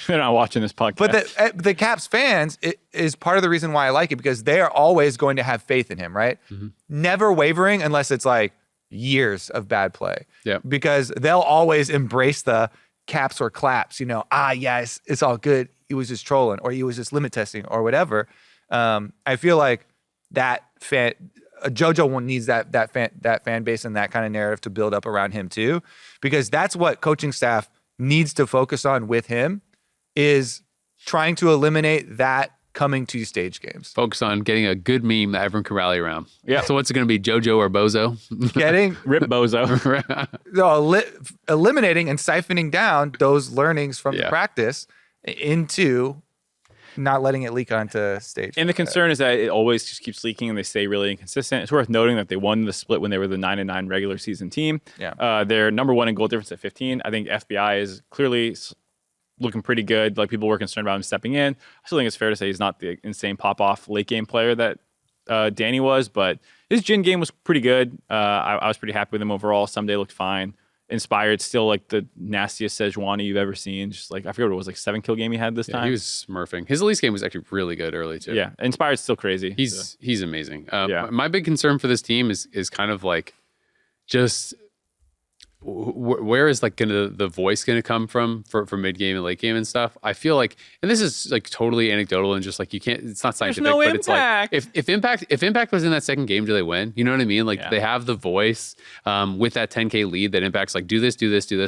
They're not watching this podcast. But the Caps fans is part of the reason why I like it because they are always going to have faith in him, right? Never wavering unless it's like years of bad play. Yeah. Because they'll always embrace the caps or claps, you know, yes, it's all good. He was just trolling or he was just limit testing or whatever. I feel like that JoJo needs that fan base and that kind of narrative to build up around him too, because that's what coaching staff needs to focus on with him is trying to eliminate that coming to stage games. Focus on getting a good meme that everyone can rally around. Yeah. So what's it going to be, JoJo or Bozo? Getting Rip Bozo. Eliminating and siphoning down those learnings from the practice into not letting it leak onto stage. And the concern is that it always just keeps leaking and they stay really inconsistent. It's worth noting that they won the split when they were the 9-9 regular season team. Yeah. They're number 1 in goal difference at 15. I think FBI is clearly looking pretty good. Like people were concerned about him stepping in. I still think it's fair to say he's not the insane pop-off late game player that Danny was, but his Jhin game was pretty good. I was pretty happy with him overall. Someday looked fine. Inspired, still like the nastiest Sejuani you've ever seen. Just like I forget what it was, like 7-kill game he had this time. He was smurfing. His Elise game was actually really good early too. Yeah, Inspired's still crazy. He's amazing. My big concern for this team is kind of like just where is like gonna the voice gonna come from for mid game and late game and stuff? I feel like, and this is like totally anecdotal and just like you can't. It's not scientific, no but impact. it's like if impact was in that second game, do they win? You know what I mean? Like they have the voice with that 10K lead that impacts like do this,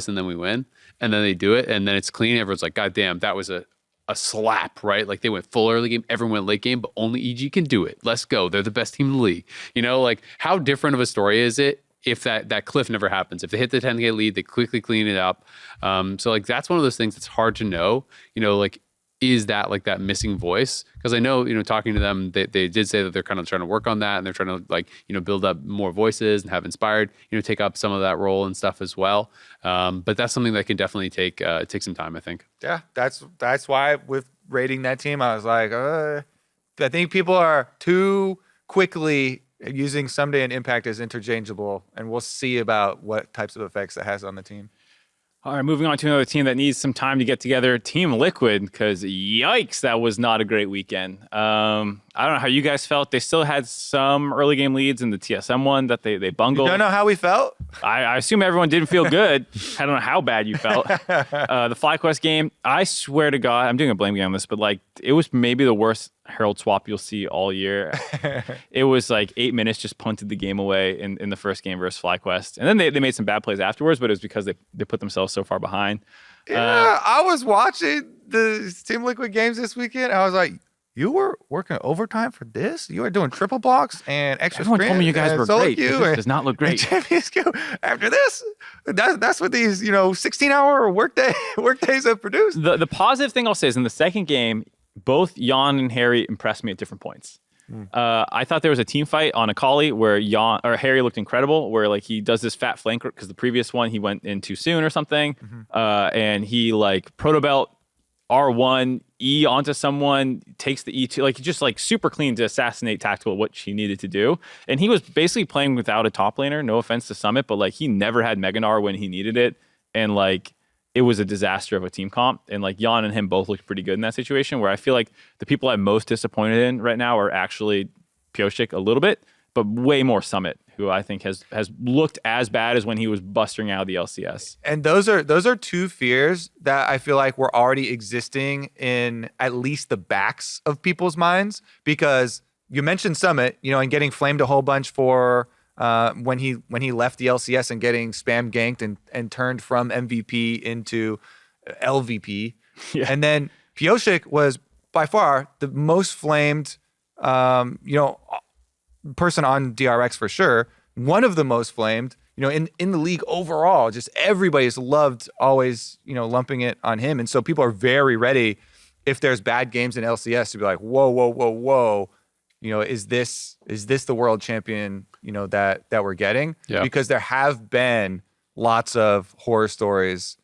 and then we win, and then they do it, and then it's clean. Everyone's like, God damn, that was a slap, right? Like they went full early game, everyone went late game, but only EG can do it. Let's go. They're the best team in the league. You know, like how different of a story is it if that cliff never happens? If they hit the 10K lead, they quickly clean it up. So like that's one of those things that's hard to know. You know, like is that like that missing voice? Because I know, you know, talking to them, they did say that they're kind of trying to work on that and they're trying to like, you know, build up more voices and have inspired, you know, take up some of that role and stuff as well. But that's something that can definitely take some time, I think. Yeah, that's why with rating that team, I was like, I think people are too quickly using Someday and Impact as interchangeable, and we'll see about what types of effects that has on the team. All right, moving on to another team that needs some time to get together, Team Liquid, because yikes, that was not a great weekend. I don't know how you guys felt. They still had some early game leads in the TSM one that they bungled. You don't know how we felt? I assume everyone didn't feel good. I don't know how bad you felt. The FlyQuest game, I swear to God, I'm doing a blame game on this, but like it was maybe the worst Herald swap you'll see all year. It was like 8 minutes, just punted the game away in the first game versus FlyQuest. And then they made some bad plays afterwards, but it was because they put themselves so far behind. Yeah, I was watching the Team Liquid games this weekend. I was like, you were working overtime for this? You were doing triple blocks and extra Everyone told me you guys were great. It This does not look great. Champions Queue. After this, that's what these 16-hour workdays have produced. The positive thing I'll say is in the second game, both Jan and Harry impressed me at different points. I thought there was a team fight on Akali where Harry looked incredible, where like he does this fat flank because the previous one he went in too soon or something, and he like proto belt R1 E onto someone, takes the E2, like just like super clean to assassinate tactical what he needed to do. And he was basically playing without a top laner. No offense to Summit, but like he never had Meganar when he needed it, and like it was a disaster of a team comp. And like Jan and him both looked pretty good in that situation, where I feel like the people I'm most disappointed in right now are actually Pioshik a little bit, but way more Summit, who I think has looked as bad as when he was busting out of the LCS. And those are two fears that I feel like were already existing in at least the backs of people's minds, because you mentioned Summit, and getting flamed a whole bunch for when he left the LCS and getting spam ganked and turned from MVP into LVP. Yeah. And then Pioshik was by far the most flamed, person on DRX for sure. One of the most flamed, in the league overall. Just everybody's loved always, lumping it on him. And so people are very ready if there's bad games in LCS to be like, whoa. Is this the world champion, that we're getting? Yeah. Because there have been lots of horror stories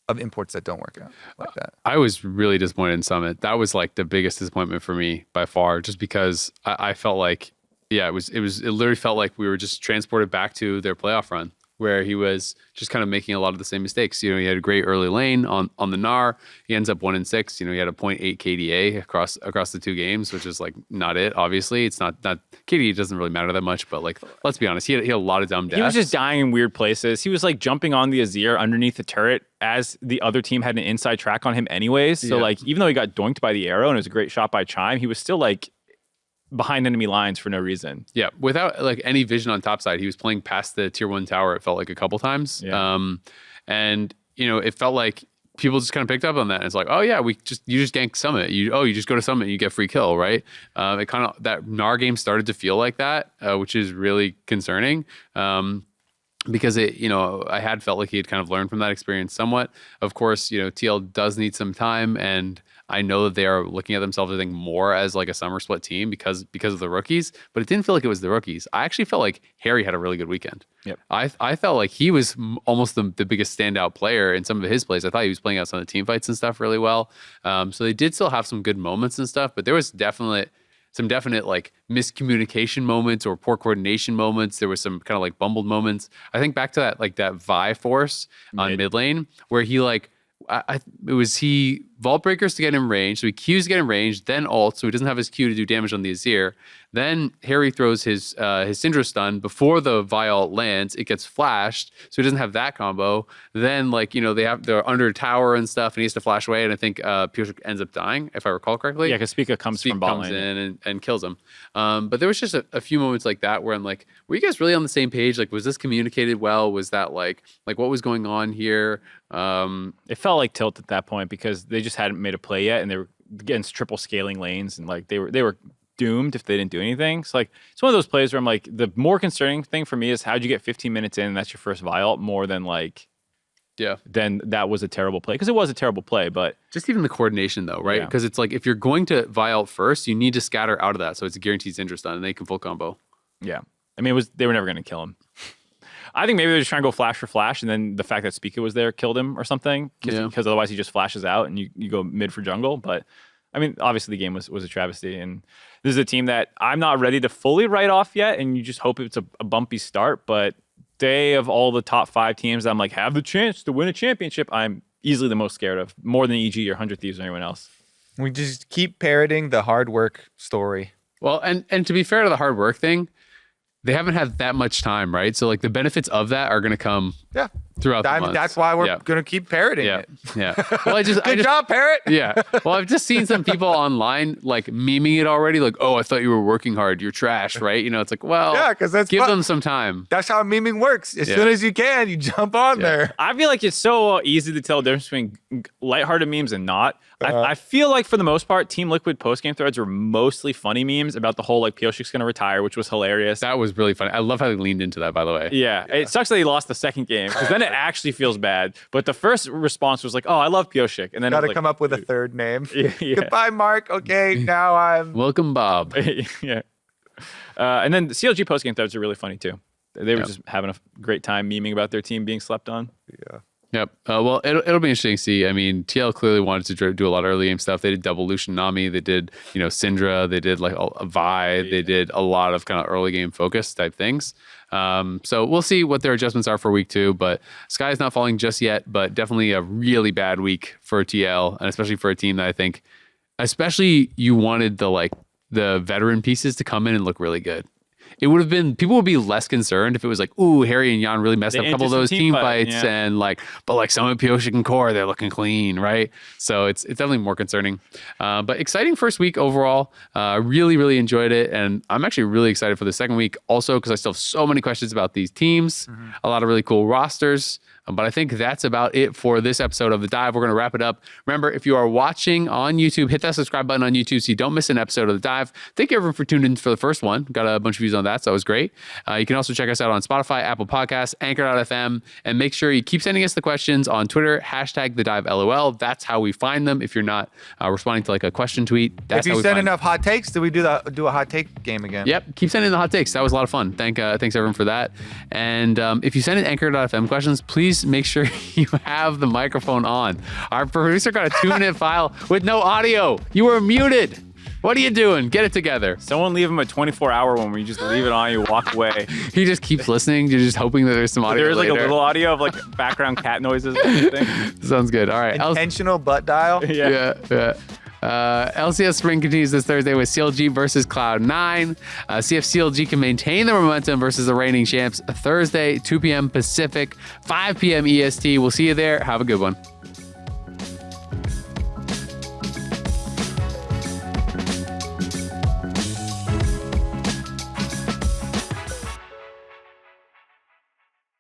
of imports that don't work out like that. I was really disappointed in Summit. That was like the biggest disappointment for me by far, just because I felt like, it literally felt like we were just transported back to their playoff run, where he was just kind of making a lot of the same mistakes. He had a great early lane on the Gnar. He ends up 1-6. He had a 0.8 KDA across the two games, which is like not it. Obviously, it's not KDA doesn't really matter that much. But like, let's be honest, he had a lot of dumb deaths. He was just dying in weird places. He was like jumping on the Azir underneath the turret as the other team had an inside track on him anyways. So like, even though he got doinked by the arrow and it was a great shot by Chime, he was still like behind enemy lines for no reason. Yeah, without like any vision on top side, he was playing past the tier 1 tower, it felt like a couple times. Yeah. And it felt like people just kind of picked up on that. And it's like, oh yeah, you just gank Summit. You just go to Summit and you get free kill, right? It kind of, that Gnar game started to feel like that, which is really concerning. Because I had felt like he had kind of learned from that experience somewhat. Of course, TL does need some time, and I know that they are looking at themselves, I think, more as like a summer split team because of the rookies, but it didn't feel like it was the rookies. I actually felt like Harry had a really good weekend. Yep. I felt like he was almost the biggest standout player in some of his plays. I thought he was playing out some of the team fights and stuff really well. So they did still have some good moments and stuff, but there was some definite like miscommunication moments or poor coordination moments. There was some kind of like bumbled moments. I think back to that Vi force on mid lane where he like, he Vault Breakers to get in range. So he Qs to get in range, then ult, so he doesn't have his Q to do damage on the Azir. Then Harry throws his Syndra stun before the Vial lands. It gets flashed, so he doesn't have that combo. Then, like, they're under a tower and stuff, and he has to flash away. And I think Piotrek ends up dying, if I recall correctly. Yeah, because Spica comes from bot lane. in and kills him. But there was just a few moments like that where I'm like, were you guys really on the same page? Like, was this communicated well? Was that like what was going on here? It felt like tilt at that point because they just hadn't made a play yet, and they were against triple scaling lanes, and like they were doomed if they didn't do anything. So like it's one of those plays where I'm like, the more concerning thing for me is how'd you get 15 minutes in and that's your first Vial, more than like, yeah, then that was a terrible play, because it was a terrible play. But just even the coordination though, right? Yeah. Because it's like if you're going to Vial first, you need to scatter out of that, so it's a guaranteed Syndra stun, and they can full combo. yeah, I mean, they were never going to kill him. I think maybe they're just trying to go flash for flash, and then the fact that Spica was there killed him or something, because otherwise he just flashes out and you go mid for jungle. But I mean, obviously the game was a travesty, and this is a team that I'm not ready to fully write off yet, and you just hope it's a bumpy start. But they, of all the top 5 teams I'm like have the chance to win a championship, I'm easily the most scared of, more than EG or 100 Thieves or anyone else. We just keep parroting the hard work story. Well, and to be fair to the hard work thing, they haven't had that much time, right? So like the benefits of that are going to come throughout the months. That's why we're going to keep parroting it. Yeah. Well, Good job, Parrot. Yeah. Well, I've just seen some people online like memeing it already. Like, oh, I thought you were working hard. You're trash, right? It's like, well, yeah, because give them some time. That's how memeing works. As soon as you can, you jump on there. I feel like it's so easy to tell the difference between lighthearted memes and not. I feel like for the most part, Team Liquid post-game threads were mostly funny memes about the whole like Piotrk's going to retire, which was hilarious. That was really funny. I love how they leaned into that, by the way. Yeah. It sucks that he lost the second game, because then it actually feels bad. But the first response was like, oh, I love Piotrk. And then got to like, come up with a third name. Yeah. Goodbye, Mark. Okay, now I'm... Welcome, Bob. Yeah. And then the CLG post-game threads are really funny too. They were just having a great time memeing about their team being slept on. Yeah. Yep. Well, it'll be interesting to see. I mean, TL clearly wanted to do a lot of early game stuff. They did double Lucian Nami. They did, Syndra. They did like a Vi. Yeah. They did a lot of kind of early game focus type things. So we'll see what their adjustments are for week 2. But sky is not falling just yet. But definitely a really bad week for TL, and especially for a team that I think, especially you wanted the veteran pieces to come in and look really good. It would have been, people would be less concerned if it was like, ooh, Harry and Jan really messed up a couple of those team fights, and but some of Piotrk and Core, they're looking clean, right? So it's definitely more concerning. But exciting first week overall. Really, really enjoyed it. And I'm actually really excited for the second week also, because I still have so many questions about these teams, a lot of really cool rosters. But I think that's about it for this episode of The Dive. We're going to wrap it up. Remember, if you are watching on YouTube, hit that subscribe button on YouTube so you don't miss an episode of The Dive. Thank you everyone for tuning in for the first one. Got a bunch of views on that, so that was great. You can also check us out on Spotify, Apple Podcasts, Anchor.fm, and make sure you keep sending us the questions on Twitter, #TheDiveLOL. That's how we find them. If you're not responding to like a question tweet, that's how we find them. If you send enough hot takes, do we do a hot take game again? Yep, keep sending the hot takes. That was a lot of fun. Thanks everyone for that. And if you send in Anchor.fm questions, please make sure you have the microphone on. Our producer got a 2-minute file with no audio. You were muted. What are you doing? Get it together. Someone leave him a 24-hour one where you just leave it on, you walk away. He just keeps listening. You're just hoping that there's some audio. There's later. like a little audio of like background cat noises or something. Sounds good. All right. Intentional butt dial. Yeah. LCS Spring continues this Thursday with CLG versus Cloud9. See if CLG can maintain the momentum versus the reigning champs Thursday, 2 p.m. Pacific, 5 p.m. EST. We'll see you there. Have a good one.